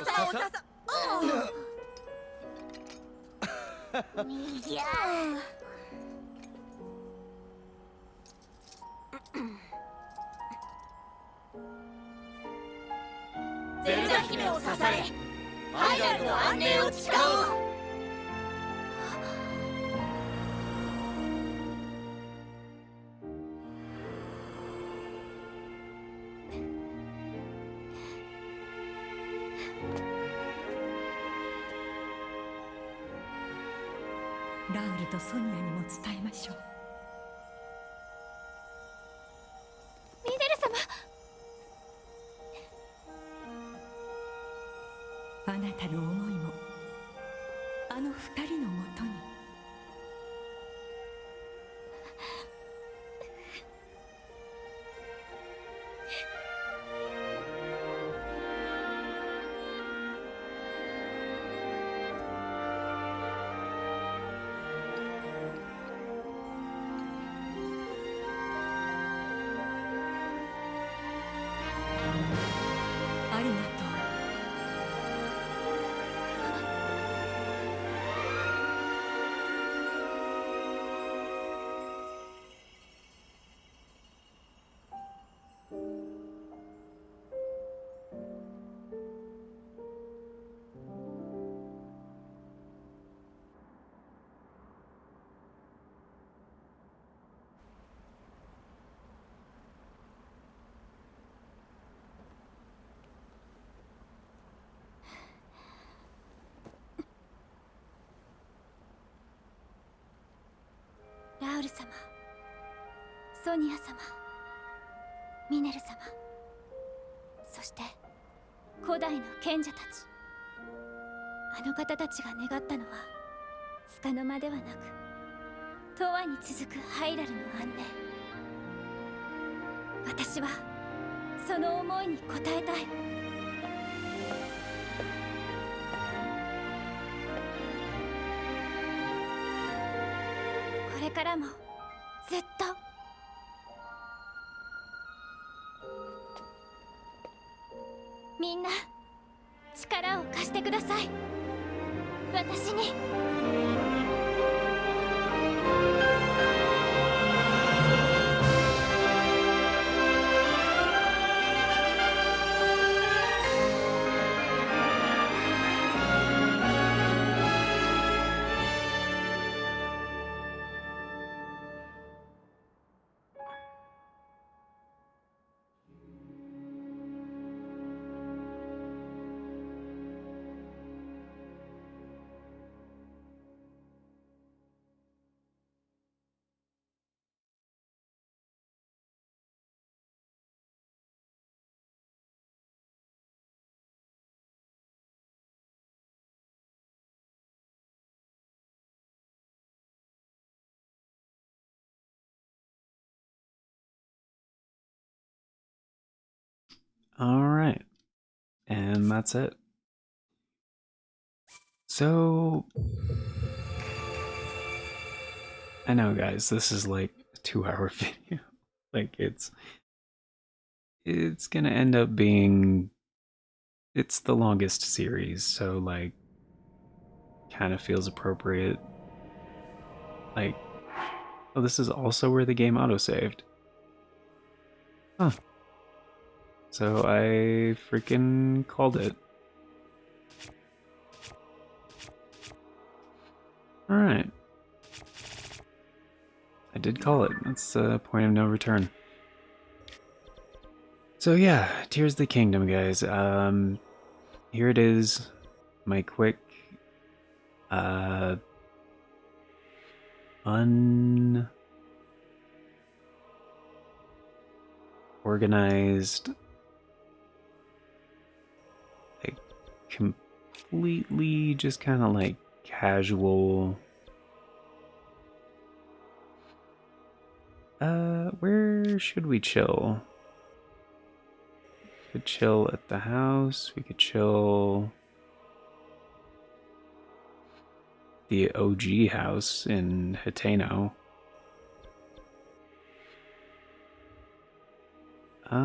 いやゼルダ姫を支えハイラルの安寧を誓おう。ラウルとソニアにも伝えましょう。ミネル様、あなたの思いもあの二人のもとに。ありがとう。ラウル様、ソニア様、ミネル様、そして古代の賢者たち。あの方たちが願ったのは束の間ではなく永遠に続くハイラルの安寧。私はその思いに応えたい。これからもずっとみんな力を貸してください、私に。Alright. And that's it. So, I know, guys, this is like a 2-hour video. Like, it's gonna end up being, it's the longest series, so like, kind of feels appropriate. Like, oh, this is also where the game autosaved. Huh. So I freaking called it. Alright. I did call it. That's the point of no return. So yeah, Tears of the Kingdom, guys. here it is, my quick unorganized, like completely just kind of like casual. Where should we chill? We could chill at the house. We could chill the OG house in Hiteno. I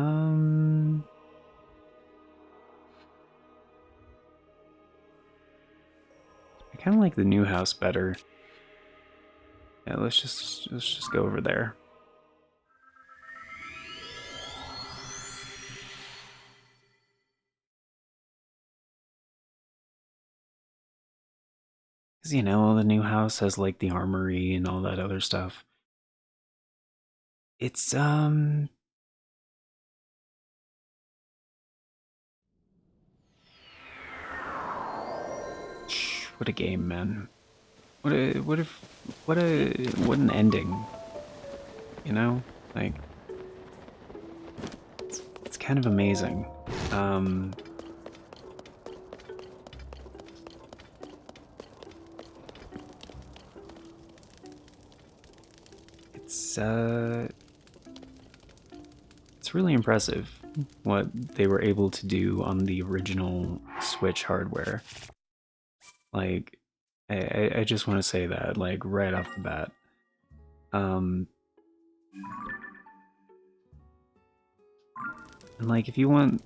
kind of like the new house better. Yeah, let's just go over there. Cause you know the new house has like the armory and all that other stuff. It's what a game, man. What an ending. You know? Like it's kind of amazing. It's it's really impressive what they were able to do on the original Switch hardware. Like I just want to say that like right off the bat. Um and like if you want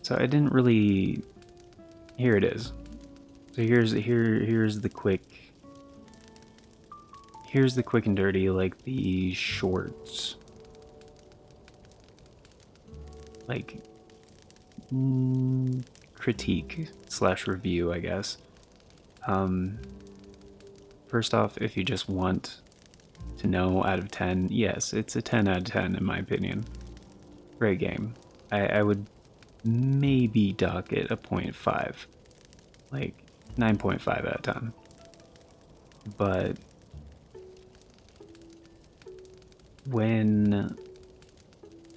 so I didn't really. Here it is. So here's the quick. Here's the quick and dirty, like the shorts, like critique slash review, I guess. First off, if you just want to know out of 10, yes, it's a 10 out of 10 in my opinion. Great game. I would maybe dock it a 0.5, like 9.5 out of 10. But when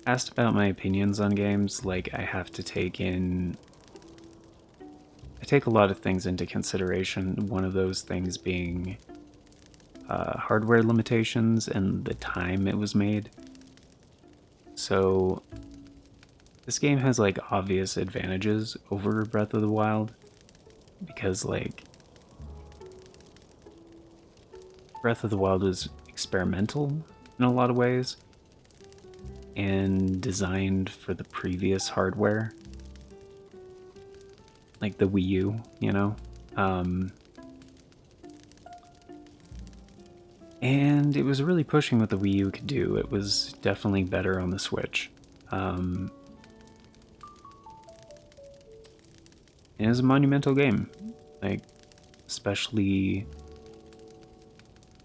asked about my opinions on games, like I have to take in. I take a lot of things into consideration, one of those things being hardware limitations and the time it was made. So this game has like obvious advantages over Breath of the Wild because like Breath of the Wild was experimental in a lot of ways and designed for the previous hardware, like the Wii U, you know? And it was really pushing what the Wii U could do. It was definitely better on the Switch. It is a monumental game, like especially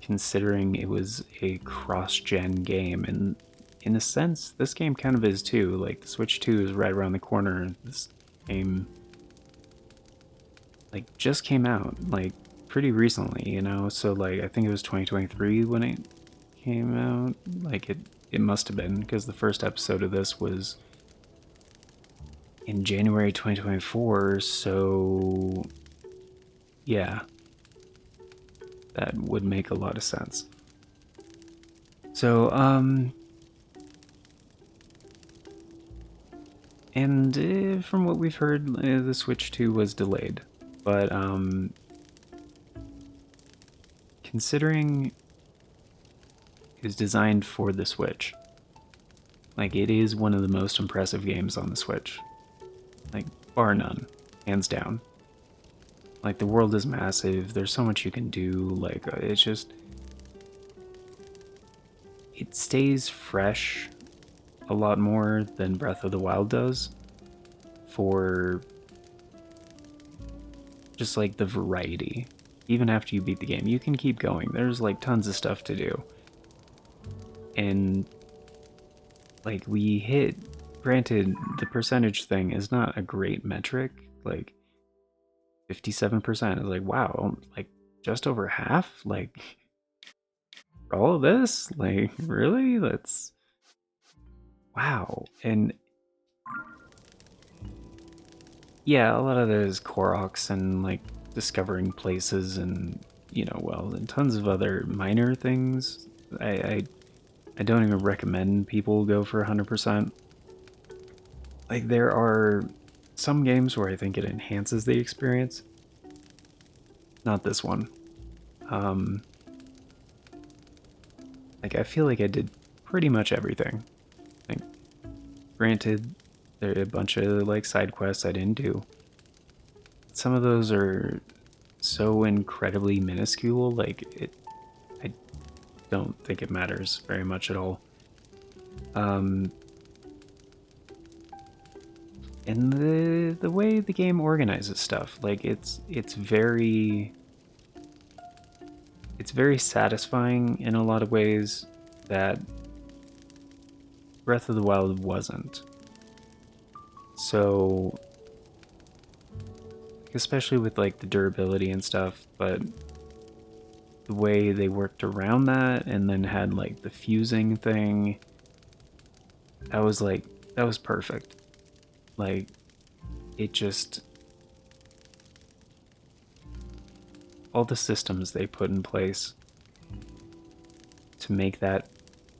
considering it was a cross-gen game, and in a sense, this game kind of is too. Like the Switch 2 is right around the corner. This game, like, just came out like pretty recently, you know. So like I think it was 2023 when it came out. Like it must have been because the first episode of this was in January 2024, so yeah, that would make a lot of sense. So, and from what we've heard, the Switch 2 was delayed, but considering it was designed for the Switch, like it is one of the most impressive games on the Switch. Like, bar none, hands down. Like, the world is massive, there's so much you can do, like, it's just. It stays fresh a lot more than Breath of the Wild does for just like the variety, even after you beat the game, you can keep going. There's like tons of stuff to do. And like we hit, granted, the percentage thing is not a great metric. Like 57% is like, wow, like just over half? Like for all of this? Like, really? That's wow. And yeah, a lot of it is Koroks and like discovering places and well, and tons of other minor things. I don't even recommend people go for 100%. Like there are some games where I think it enhances the experience. Not this one. Um like I feel like I did pretty much everything. Like granted, there are a bunch of like side quests I didn't do. Some of those are so incredibly minuscule, like I don't think it matters very much at all. And the way the game organizes stuff, like it's very satisfying in a lot of ways that Breath of the Wild wasn't. So especially with like the durability and stuff, but the way they worked around that and then had like the fusing thing, that was perfect. Like it just, all the systems they put in place to make that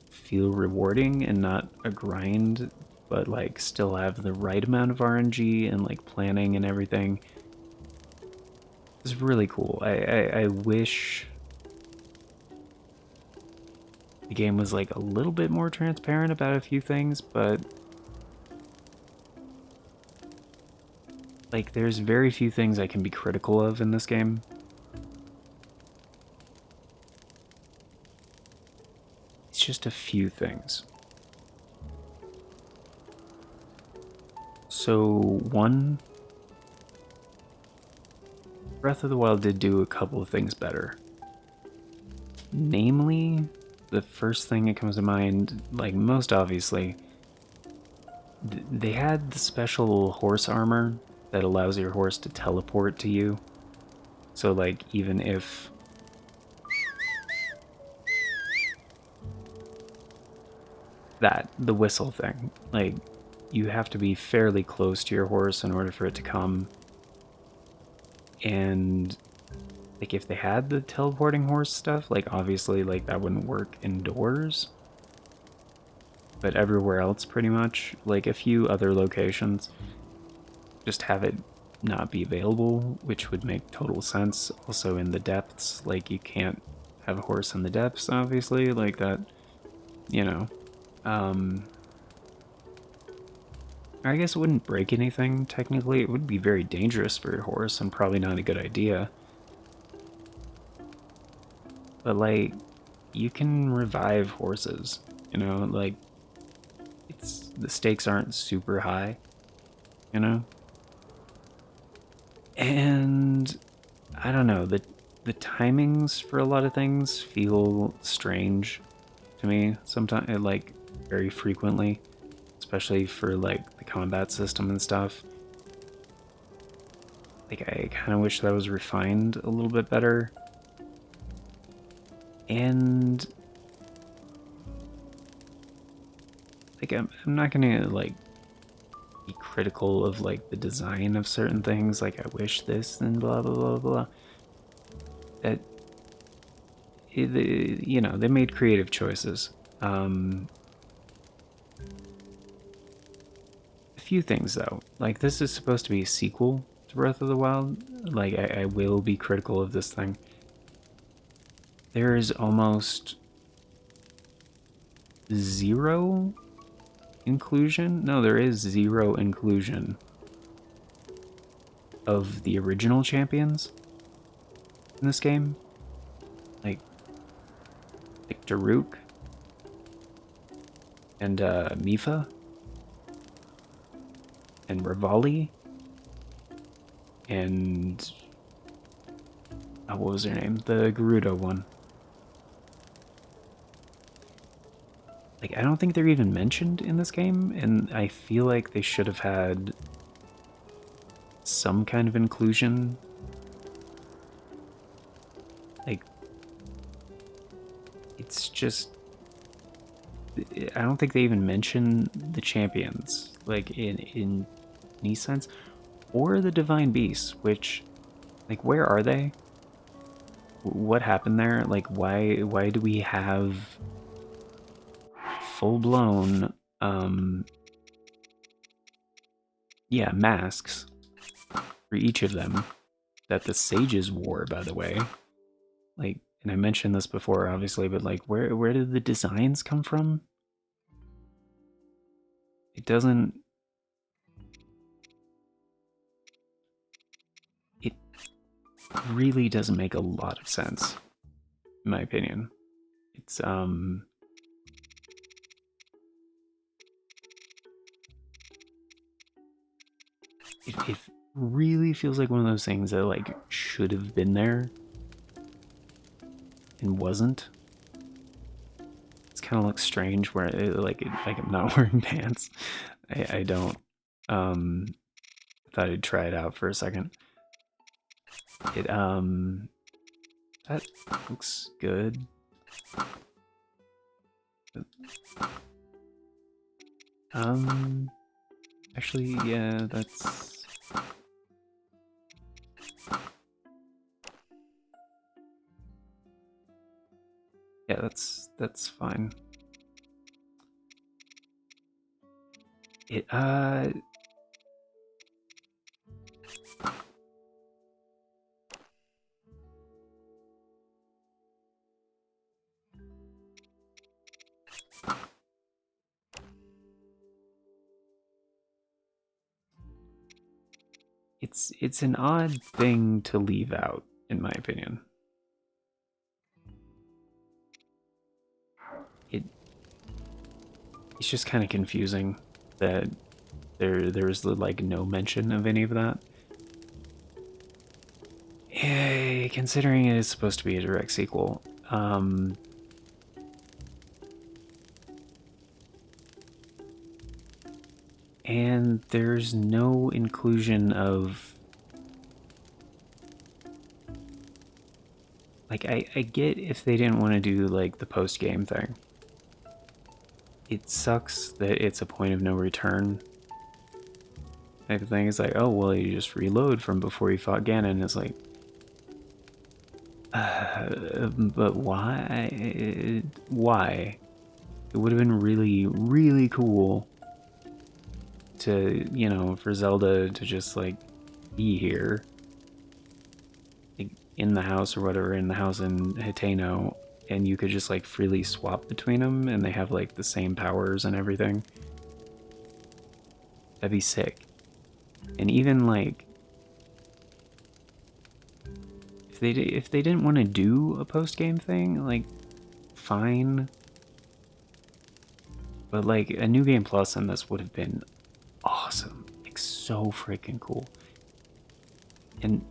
feel rewarding and not a grind, but like still have the right amount of RNG and like planning and everything, is really cool. I wish the game was like a little bit more transparent about a few things, but like there's very few things I can be critical of in this game. It's just a few things. So one, Breath of the Wild did do a couple of things better. Namely, the first thing that comes to mind, like most obviously, they had the special horse armor that allows your horse to teleport to you. So like even if the whistle thing, like you have to be fairly close to your horse in order for it to come. And like if they had the teleporting horse stuff, like obviously like that wouldn't work indoors. But everywhere else pretty much, like a few other locations, just have it not be available, which would make total sense. Also in the depths, like you can't have a horse in the depths, obviously, like that, you know. I guess it wouldn't break anything, technically. It would be very dangerous for your horse and probably not a good idea. But like, you can revive horses, like the stakes aren't super high, you know? And I don't know, the timings for a lot of things feel strange to me sometimes, like very frequently, especially for like the combat system and stuff. Like I kind of wish that was refined a little bit better. And like I'm not gonna like be critical of like the design of certain things, like I wish this and blah blah blah blah. That they made creative choices. A few things though, like this is supposed to be a sequel to Breath of the Wild. Like I will be critical of this thing. There is almost zero inclusion. No, there is zero inclusion of the original champions in this game. Like Daruk and Mifa and Rivali and what was her name? The Gerudo one. Like, I don't think they're even mentioned in this game, and I feel like they should have had some kind of inclusion. Like, it's just... I don't think they even mention the champions, like, in any sense. Or the Divine Beasts, which, like, where are they? What happened there? Like, why do we have full-blown, yeah, masks for each of them that the sages wore, by the way? Like, and I mentioned this before, obviously, but like, where did the designs come from? It doesn't... It really doesn't make a lot of sense, in my opinion. It's, it really feels like one of those things that, like, should have been there and wasn't. It's kind of looks strange where, like I'm not wearing pants. I don't. Thought I'd try it out for a second. It, that looks good. Actually, yeah, that's... Yeah, that's fine. It, it's an odd thing to leave out, in my opinion. It's just kind of confusing that there's like no mention of any of that. Yeah, considering it is supposed to be a direct sequel. And there's no inclusion of... Like, I get if they didn't want to do, like, the post-game thing. It sucks that it's a point of no return type of thing. It's like, oh, well, you just reload from before you fought Ganon. It's like... but why? Why? It would have been really, really cool to, you know, for Zelda to just, like, be here. Like, in the house or whatever, in the house in Hiteno, and you could just, like, freely swap between them, and they have, like, the same powers and everything. That'd be sick. And even, like... If they didn't want to do a post-game thing, like, fine. But, like, a New Game Plus on this would have been awesome. Like, so freaking cool. And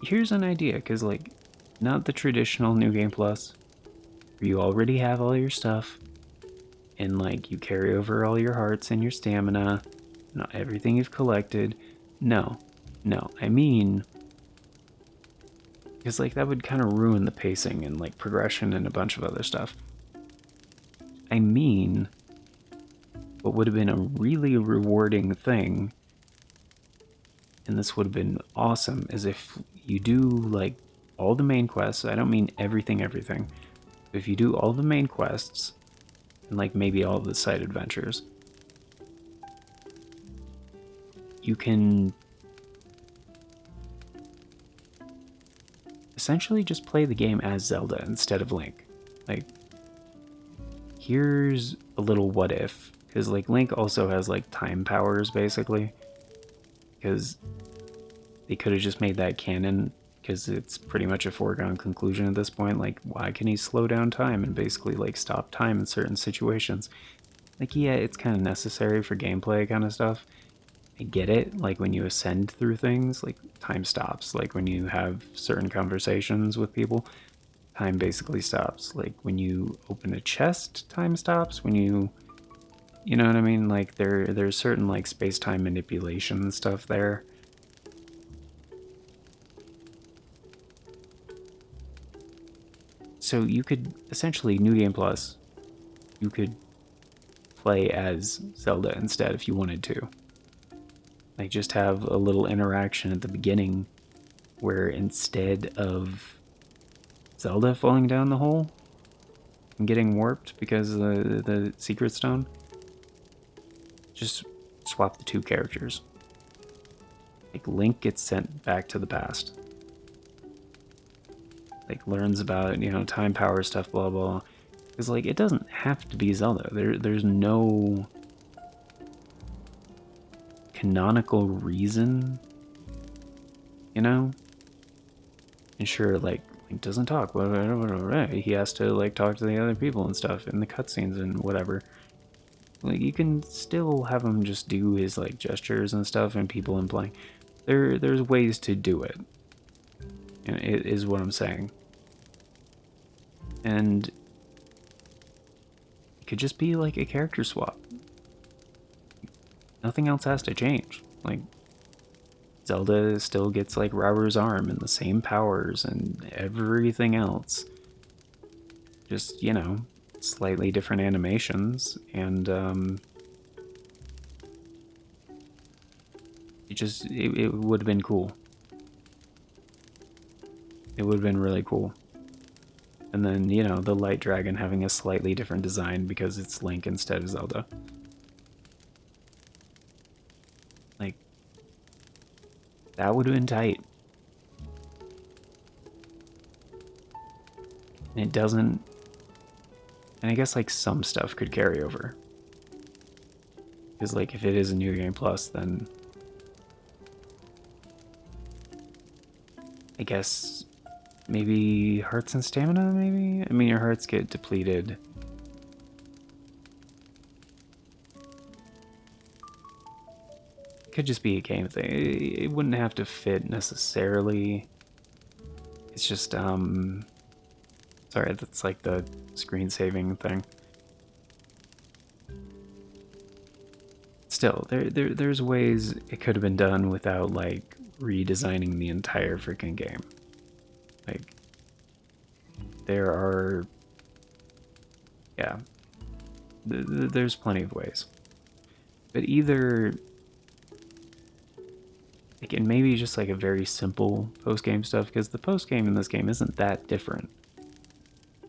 here's an idea, because, like, not the traditional New Game Plus, where you already have all your stuff, and, like, you carry over all your hearts and your stamina, not everything you've collected. No. I mean... Because, like, that would kind of ruin the pacing and, like, progression and a bunch of other stuff. I mean, what would have been a really rewarding thing, and this would have been awesome, is if you do, like, all the main quests. I don't mean everything. If you do all the main quests, and, like, maybe all the side adventures, you can... essentially just play the game as Zelda instead of Link. Like, here's a little what if, because, like, Link also has, like, time powers, basically, because they could have just made that canon, because it's pretty much a foregone conclusion at this point. Like, why can he slow down time and basically, like, stop time in certain situations? Like, yeah, it's kind of necessary for gameplay kind of stuff, I get it, like when you ascend through things, like time stops. Like when you have certain conversations with people, time basically stops. Like when you open a chest, time stops. When you know what I mean? Like there's certain like space-time manipulation stuff there. So you could essentially New Game Plus, you could play as Zelda instead if you wanted to. Like just have a little interaction at the beginning where instead of Zelda falling down the hole and getting warped because of the secret stone, just swap the two characters. Like Link gets sent back to the past. Like learns about, you know, time power stuff, blah blah. Because like it doesn't have to be Zelda. There's no canonical reason, you know? And sure, like Link doesn't talk, whatever. He has to like talk to the other people and stuff in the cutscenes and whatever. Like you can still have him just do his like gestures and stuff and people in playing. There's ways to do it. You know, it is what I'm saying. And it could just be like a character swap. Nothing else has to change. Like Zelda still gets like Rauru's arm and the same powers and everything else. Just, you know, slightly different animations and it would have been cool. It would have been really cool. And then, you know, the Light Dragon having a slightly different design because it's Link instead of Zelda. Like, that would have been tight. And it doesn't... And I guess, like, some stuff could carry over. Because, like, if it is a New Game Plus, then... I guess... Maybe hearts and stamina, maybe? I mean, your hearts get depleted. It could just be a game thing. It wouldn't have to fit necessarily. It's just, sorry, that's like the screen saving thing. Still, there's ways it could have been done without, like, redesigning the entire freaking game. Like, there are, yeah, there's plenty of ways. But either, like, and maybe just like a very simple post-game stuff, because the post-game in this game isn't that different.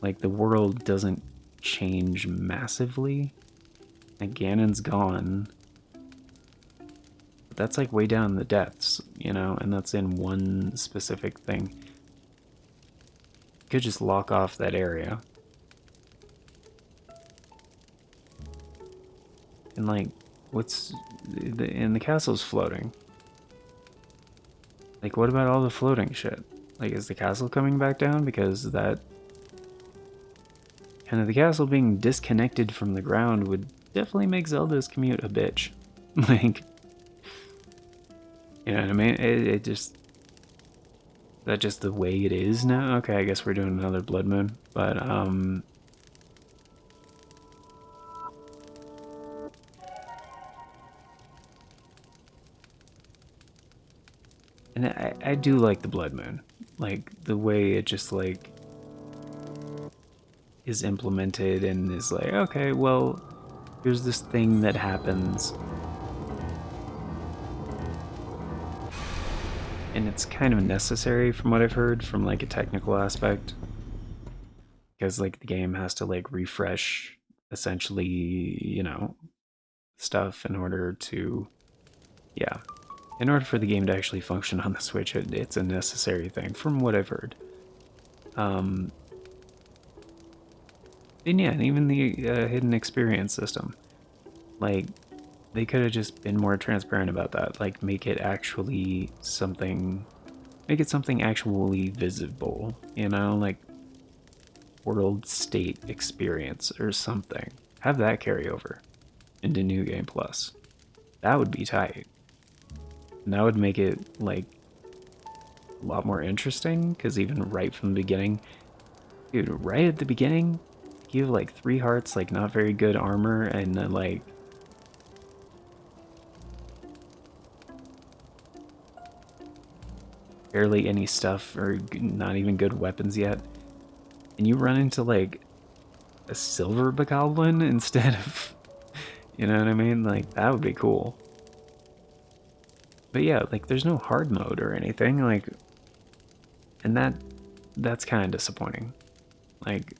Like, the world doesn't change massively. Like, Ganon's gone. But that's like way down in the depths, you know, and that's in one specific thing. Could just lock off that area. And like, and the castle's floating. Like, what about all the floating shit? Like, is the castle coming back down? Because that... kind of the castle being disconnected from the ground would definitely make Zelda's commute a bitch. Like, you know what I mean? It just... Is that just the way it is now? Okay, I guess we're doing another Blood Moon. But, and I do like the Blood Moon. Like, the way it just, like, is implemented and is like, okay, well, here's this thing that happens. And it's kind of necessary from what I've heard from like a technical aspect. Because like the game has to like refresh essentially, you know, stuff in order to, yeah. In order for the game to actually function on the Switch, it's a necessary thing from what I've heard. And yeah, and even the hidden experience system. Like, they could have just been more transparent about that. Like, make it actually something... Make it something actually visible, you know? Like, world state experience or something. Have that carry over into New Game Plus. That would be tight. And that would make it like a lot more interesting, because even right from the beginning, dude, right at the beginning, you have like 3 hearts, like not very good armor, and then like barely any stuff or not even good weapons yet. And you run into like a silver bokoblin instead of, you know what I mean? Like that would be cool. But yeah, like there's no hard mode or anything, like, and that's kind of disappointing. Like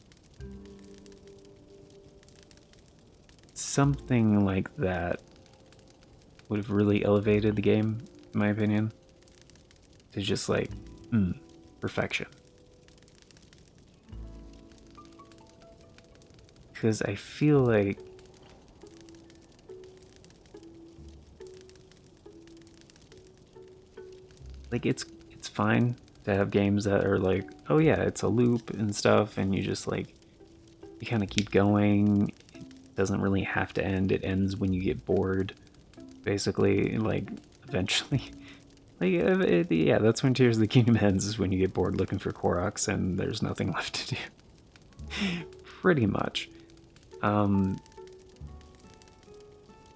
something like that would have really elevated the game, in my opinion. To just like, perfection. Because I feel like it's fine to have games that are like, oh yeah, it's a loop and stuff, and you just like you kind of keep going. It doesn't really have to end. It ends when you get bored, basically. Like eventually, like yeah, that's when Tears of the Kingdom ends. Is when you get bored looking for Koroks and there's nothing left to do. Pretty much. But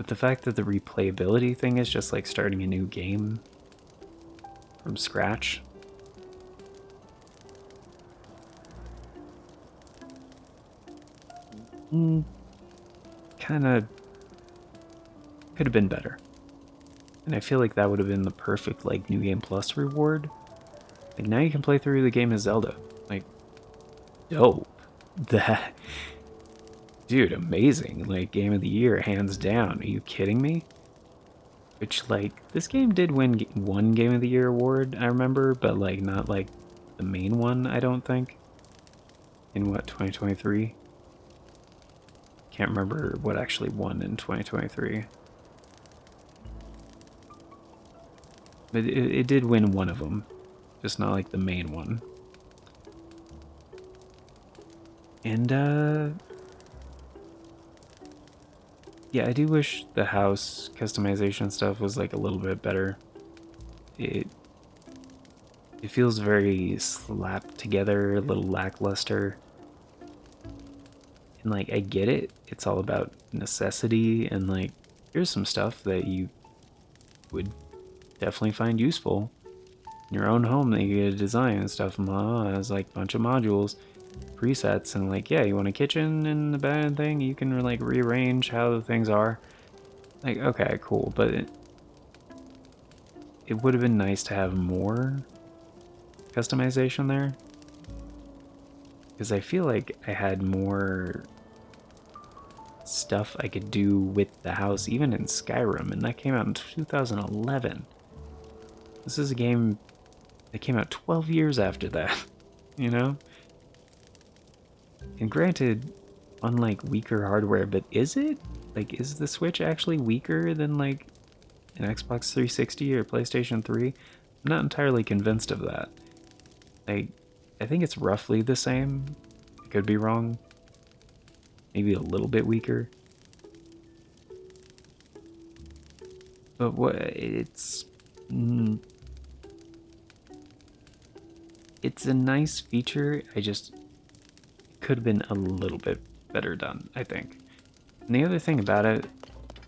the fact that the replayability thing is just like starting a new game from scratch. Kind of could have been better. And I feel like that would have been the perfect like New Game Plus reward. Like now you can play through the game as Zelda. Like dope. That dude, amazing. Like game of the year hands down. Are you kidding me? Which like this game did win one game of the year award, I remember, but like not like the main one, I don't think. In what, 2023? Can't remember what actually won in 2023. But it did win one of them, just not like the main one. And yeah, I do wish the house customization stuff was like a little bit better. It feels very slapped together, a little lackluster. And like I get it, it's all about necessity, and like here's some stuff that you would definitely find useful in your own home that you get to design and stuff. As like a bunch of modules, presets, and like yeah, you want a kitchen and the bed and thing, you can like rearrange how the things are. Like okay, cool, but it would have been nice to have more customization there, because I feel like I had more stuff I could do with the house, even in Skyrim, and that came out in 2011. This is a game that came out 12 years after that, you know? And granted, unlike weaker hardware, but is it? Like, is the Switch actually weaker than, like, an Xbox 360 or PlayStation 3? I'm not entirely convinced of that. Like, I think it's roughly the same. I could be wrong. Maybe a little bit weaker. But what it's a nice feature. I just could have been a little bit better done, I think. And the other thing about it,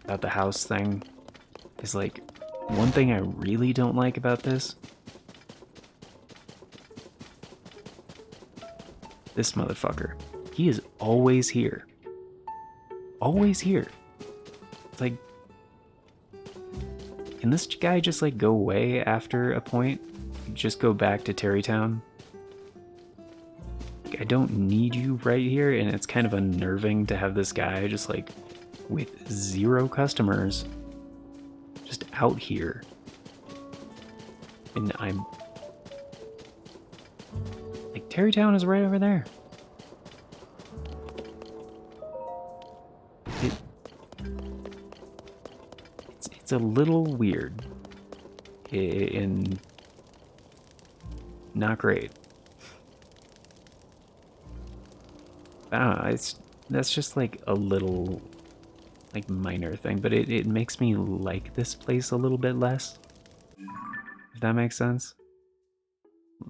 about the house thing, is like one thing I really don't like about this. This motherfucker. He is always here. Always here. It's like, can this guy just like go away after a point? Just go back to Terrytown? Like, I don't need you right here, and it's kind of unnerving to have this guy just like with 0 customers just out here. And I'm like, Terrytown is right over there. It's a little weird and not great. I don't know, that's just like a little like minor thing, but it makes me like this place a little bit less. if that makes sense.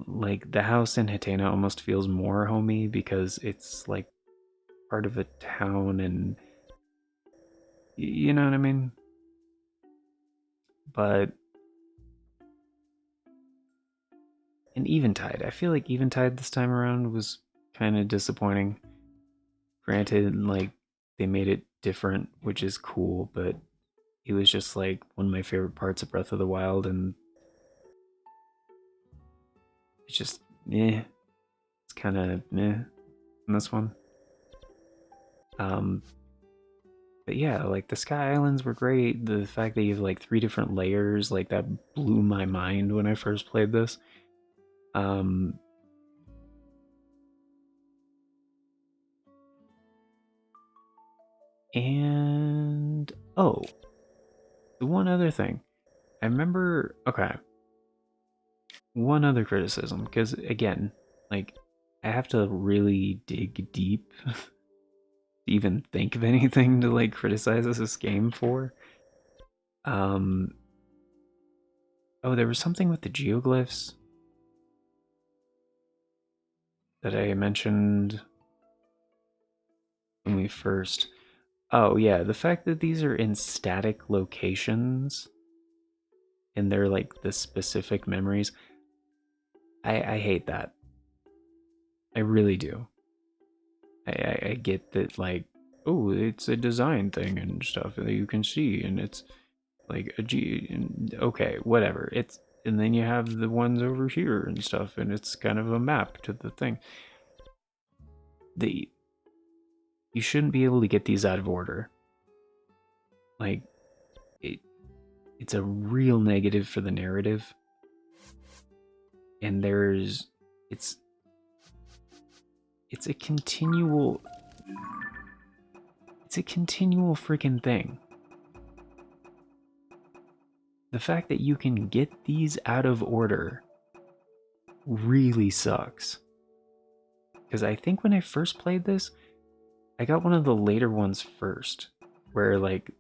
Like the house in Hatena almost feels more homey because it's like part of a town, and you know what I mean? But in Eventide, I feel like Eventide this time around was kind of disappointing. Granted, like they made it different, which is cool, but it was just like one of my favorite parts of Breath of the Wild, and it's just it's kind of in this one. Um, but yeah, like the Sky Islands were great. The fact that you have like 3 different layers, like that blew my mind when I first played this. Um, and oh, the one other thing. I remember, okay, one other criticism, because again, like, I have to really dig deep to even think of anything to, like, criticize this game for. Um, oh, there was something with the geoglyphs that I mentioned when we first. Oh, yeah, the fact that these are in static locations and they're like the specific memories. I hate that. I really do. I get that, like, oh, it's a design thing and stuff that you can see, and it's like a G. And okay, whatever. It's and then you have the ones over here and stuff, and it's kind of a map to the thing. The You shouldn't be able to get these out of order. Like it, it's a real negative for the narrative, and it's it's a continual it's a continual freaking thing. The fact that you can get these out of order really sucks. Because I think when I first played this, I got one of the later ones first, where like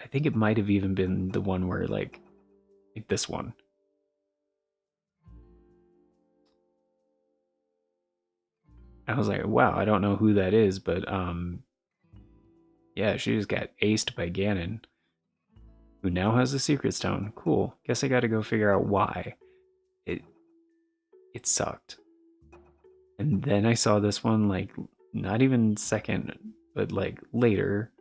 I think it might have even been the one where like this one. I was like, wow, I don't know who that is, but yeah, she just got aced by Ganon, who now has a secret stone. Cool. Guess I got to go figure out why. It it sucked. And then I saw this one like not even second, but like later.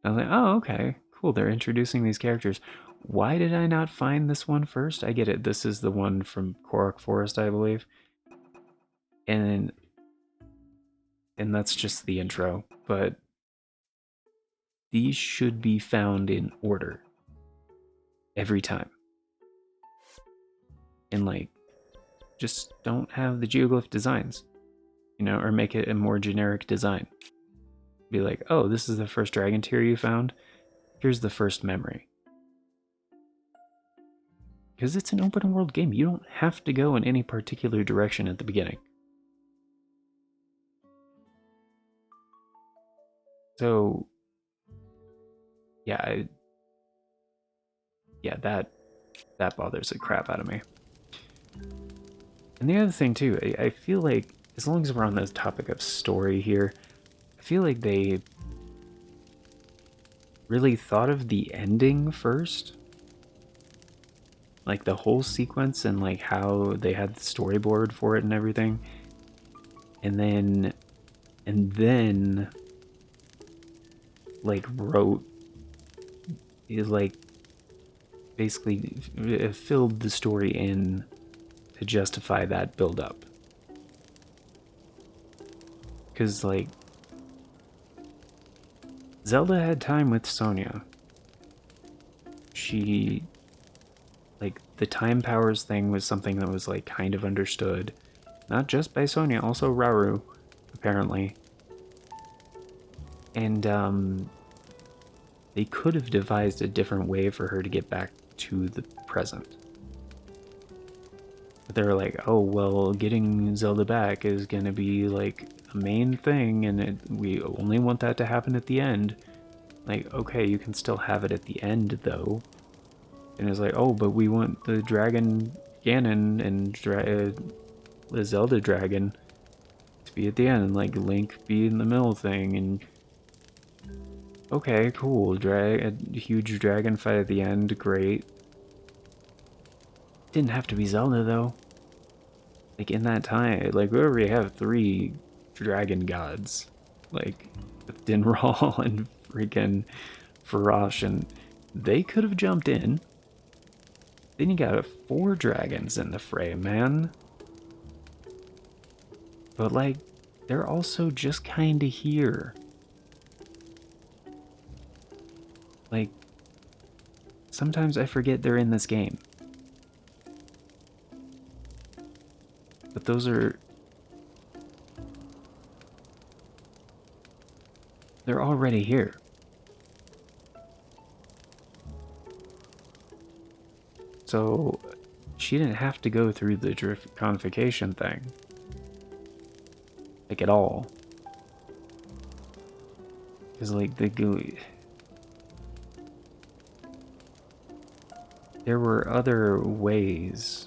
I was like, oh, okay, cool. They're introducing these characters. Why did I not find this one first? I get it. This is the one from Korok Forest, I believe. And that's just the intro. But these should be found in order every time. And like, just don't have the geoglyph designs, or make it a more generic design. Be like, oh, this is the first dragon tier you found. Here's the first memory. Because it's an open world game. You don't have to go in any particular direction at the beginning. So, yeah, that bothers the crap out of me. And the other thing too, I feel like as long as we're on the topic of story here, I feel like they really thought of the ending first. Like the whole sequence and like how they had the storyboard for it and everything. And then like wrote is like basically filled the story in to justify that build up. Cuz like Zelda had time with Sonia. She like the time powers thing was something that was like kind of understood, not just by Sonia, also Rauru apparently. And they could have devised a different way for her to get back to the present. But they were like, oh, well, getting Zelda back is going to be like a main thing, and we only want that to happen at the end. Like, okay, you can still have it at the end, though. And it's like, oh, but we want the dragon Ganon and the Zelda dragon to be at the end, and like Link be in the middle thing. And okay, cool, a huge dragon fight at the end, great. Didn't have to be Zelda though. Like in that time, like we already have 3 dragon gods, like with Dinral and freaking Farash, and they could have jumped in. Then you got 4 dragons in the fray, man. But like, they're also just kinda here. Like, sometimes I forget they're in this game. But those are... they're already here. So, she didn't have to go through the driftification thing. Like, at all. Because, like, there were other ways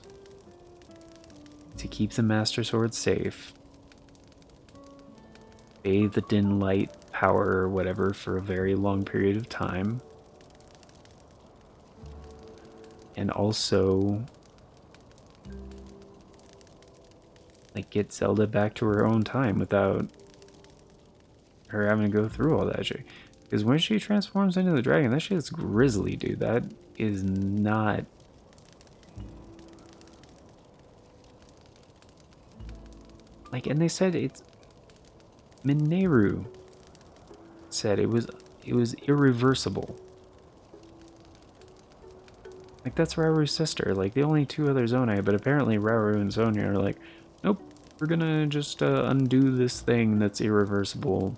to keep the Master Sword safe, bathe the Din Light power or whatever for a very long period of time, and also like get Zelda back to her own time without her having to go through all that shit. Because when she transforms into the dragon, that shit's grisly, dude. That is not... like, and they said it's... Mineru said it was irreversible. Like, that's Raoru's sister. Like, the only 2 other Zonai, but apparently Raoru and Sonia are like, nope, we're gonna just undo this thing that's irreversible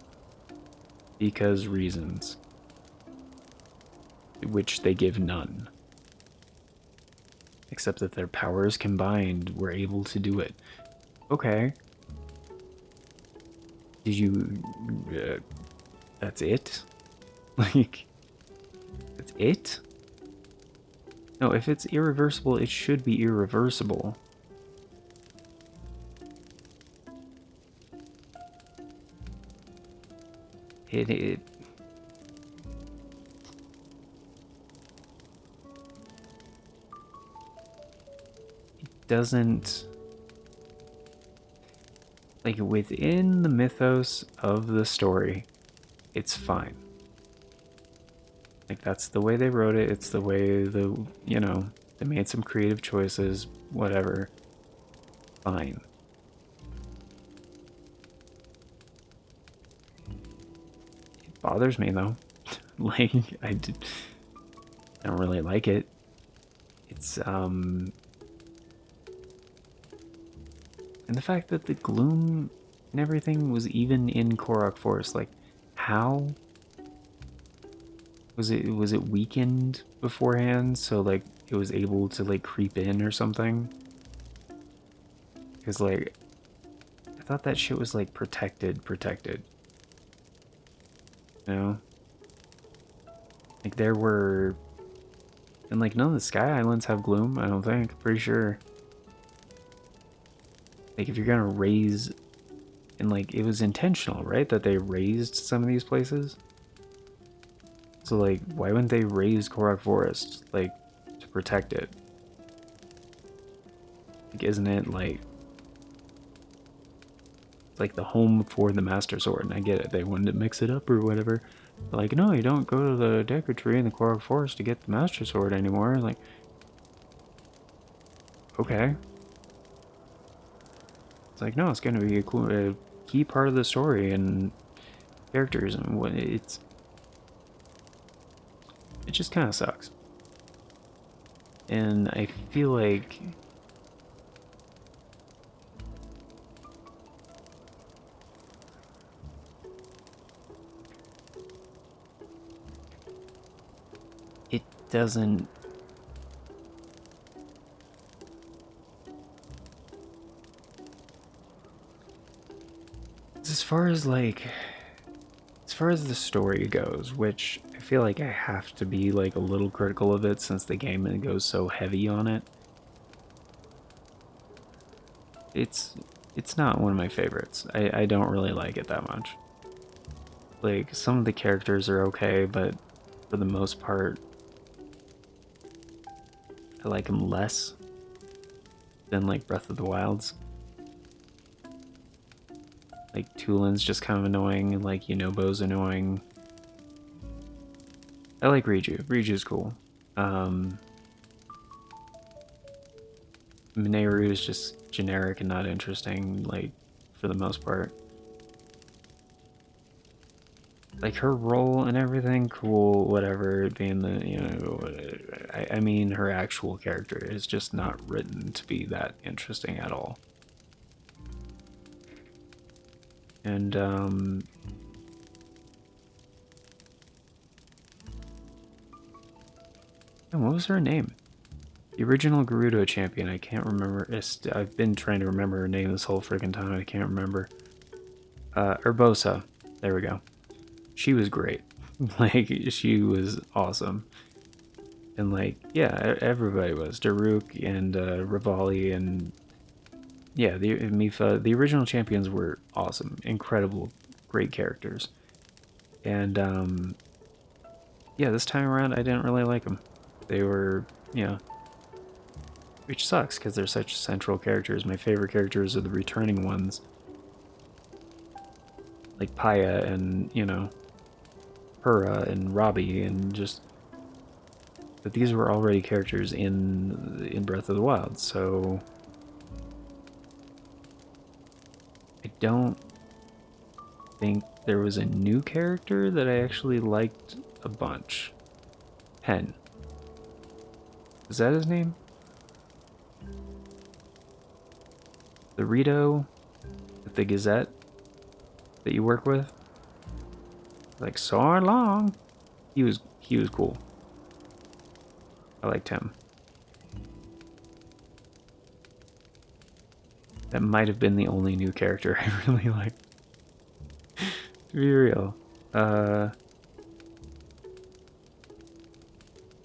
because reasons. Which they give none. Except that their powers combined were able to do it. Okay. Did you... that's it? Like... that's it? No, if it's irreversible, it should be irreversible. It doesn't... like, within the mythos of the story, it's fine. Like, that's the way they wrote it, it's the way you know, they made some creative choices, whatever. Fine. It bothers me, though. Like, I don't really like it. It's, and the fact that the gloom and everything was even in Korok Forest, like, how? Was it weakened beforehand, so, like, it was able to, like, creep in or something? Because, like, I thought that shit was, like, protected. You know? Like, there were... and, like, none of the Sky Islands have gloom, I don't think. Pretty sure. Like, if you're gonna raise... and, like, it was intentional, right? That they raised some of these places? So, like, why wouldn't they raise Korok Forest, like, to protect it? Like, isn't it, like... it's like the home for the Master Sword, and I get it. They wanted to mix it up or whatever. But, like, no, you don't go to the Deku Tree in the Korok Forest to get the Master Sword anymore. Like, okay. It's like, no, it's going to be a key part of the story and characters, and what it just kind of sucks. And I feel like it doesn't... as far as, like, as far as the story goes, which I feel like I have to be like a little critical of it since the game goes so heavy on it. It's not one of my favorites. I don't really like it that much. Like, some of the characters are okay, but for the most part, I like them less than like Breath of the Wild's. Like, Tulin's just kind of annoying, and like Yunobo's annoying. I like Riju. Riju's cool. Mineru is just generic and not interesting, like, for the most part. Like, her role and everything, cool, whatever, being the, I mean, her actual character is just not written to be that interesting at all. And, and what was her name? The original Gerudo champion, I can't remember. I've been trying to remember her name this whole freaking time, I can't remember. Urbosa, there we go. She was great. Like, she was awesome. And like, yeah, everybody was. Daruk and Rivali and yeah, the Mifa, the original champions were awesome, incredible, great characters. And yeah, this time around I didn't really like them. They were, which sucks because they're such central characters. My favorite characters are the returning ones, like Paya and Hura and Robbie, and just, but these were already characters in Breath of the Wild, so I don't think there was a new character that I actually liked a bunch. Hen. Is that his name? The Rito at the Gazette that you work with? Like, so long. He was cool. I liked him. That might have been the only new character I really liked. To be real. I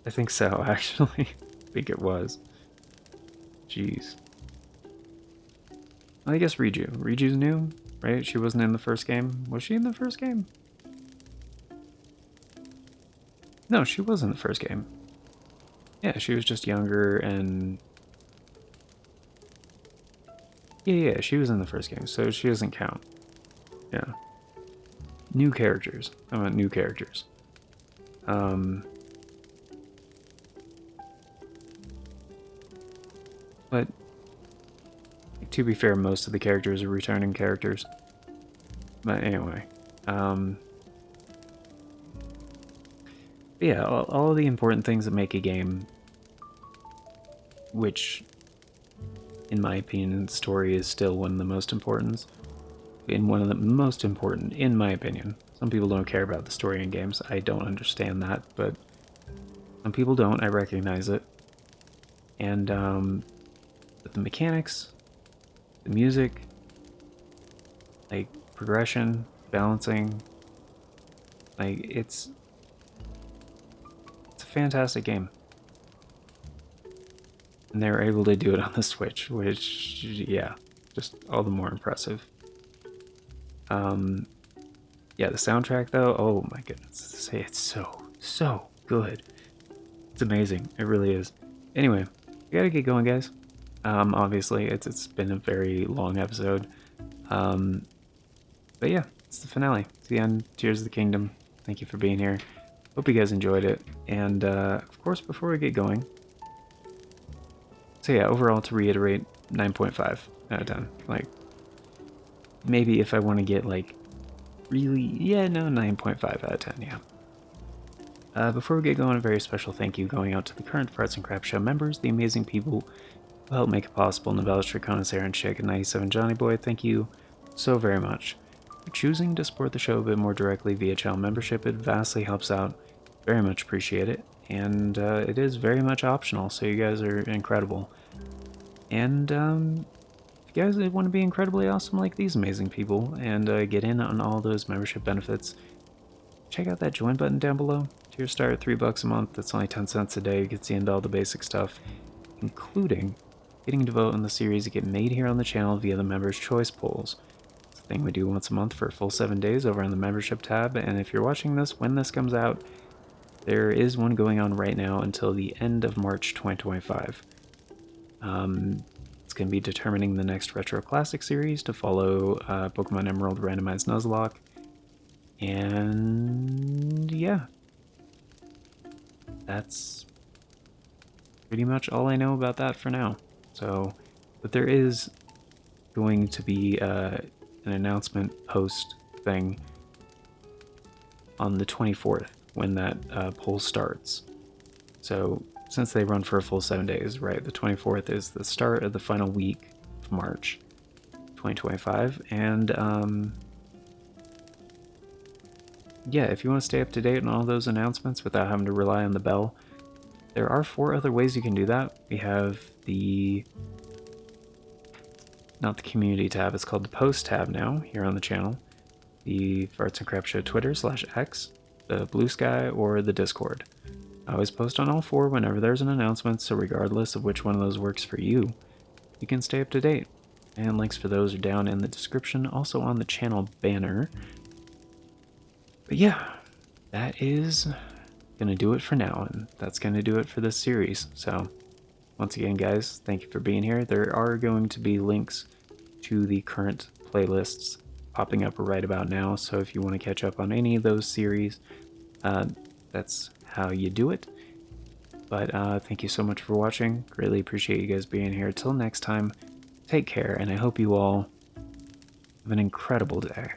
think so, actually. I think it was. Jeez. I guess Riju. Riju's new, right? She wasn't in the first game. Was she in the first game? No, she was in the first game. Yeah, she was just younger and... Yeah, she was in the first game, so she doesn't count. Yeah. New characters. I want new characters. But to be fair, most of the characters are returning characters. But anyway, yeah, all of the important things that make a game, which, in my opinion, story is still one of the most important. In my opinion. Some people don't care about the story in games. I don't understand that, but some people don't. I recognize it. And but the mechanics, the music, like progression, balancing, like it's a fantastic game. And they were able to do it on the Switch, which, yeah, just all the more impressive. Yeah, the soundtrack though, oh my goodness, it's so good. It's amazing, it really is. Anyway, we gotta get going, guys. Obviously, it's been a very long episode. But yeah, it's the finale. It's the end. Tears of the Kingdom. Thank you for being here. Hope you guys enjoyed it. And of course, before we get going, so yeah, overall, to reiterate, 9.5 out of 10. Like, maybe if I want to get like really, yeah, no, 9.5 out of 10, yeah. Before we get going, a very special thank you going out to the current Farts and Crap Show members, the amazing people who help make it possible. Novellis, Triconis, Aaron, Shake, and 97 Johnny Boy, thank you so very much. For choosing to support the show a bit more directly via channel membership, it vastly helps out. Very much appreciate it. And it is very much optional, so you guys are incredible. And if you guys want to be incredibly awesome like these amazing people and get in on all those membership benefits, check out that join button down below. Tier start at $3 a month. That's only 10 cents a day. Gets you into all the basic stuff, including getting to vote on the series that get made here on the channel via the Members' Choice polls. It's a thing we do once a month for a full 7 days over on the membership tab, and if you're watching this when this comes out, there is one going on right now until the end of March 2025. It's going to be determining the next Retro Classic series to follow Pokemon Emerald Randomized Nuzlocke. And yeah, that's pretty much all I know about that for now. So, but there is going to be an announcement post thing on the 24th when that poll starts. So since they run for a full 7 days, right, the 24th is the start of the final week of March 2025. And yeah, if you want to stay up to date on all those announcements without having to rely on the bell, there are 4 other ways you can do that. We have the, not the community tab, it's called the post tab now here on the channel. The Farts and Crap Show Twitter/X, the Bluesky, or the Discord. I always post on all 4 whenever there's an announcement, so regardless of which one of those works for you, you can stay up to date. And links for those are down in the description, also on the channel banner. But yeah, that is going to do it for now, and that's going to do it for this series. So, once again, guys, thank you for being here. There are going to be links to the current playlists popping up right about now, so if you want to catch up on any of those series, that's how you do it. But thank you so much for watching. Greatly appreciate you guys being here. Till next time, take care, and I hope you all have an incredible day.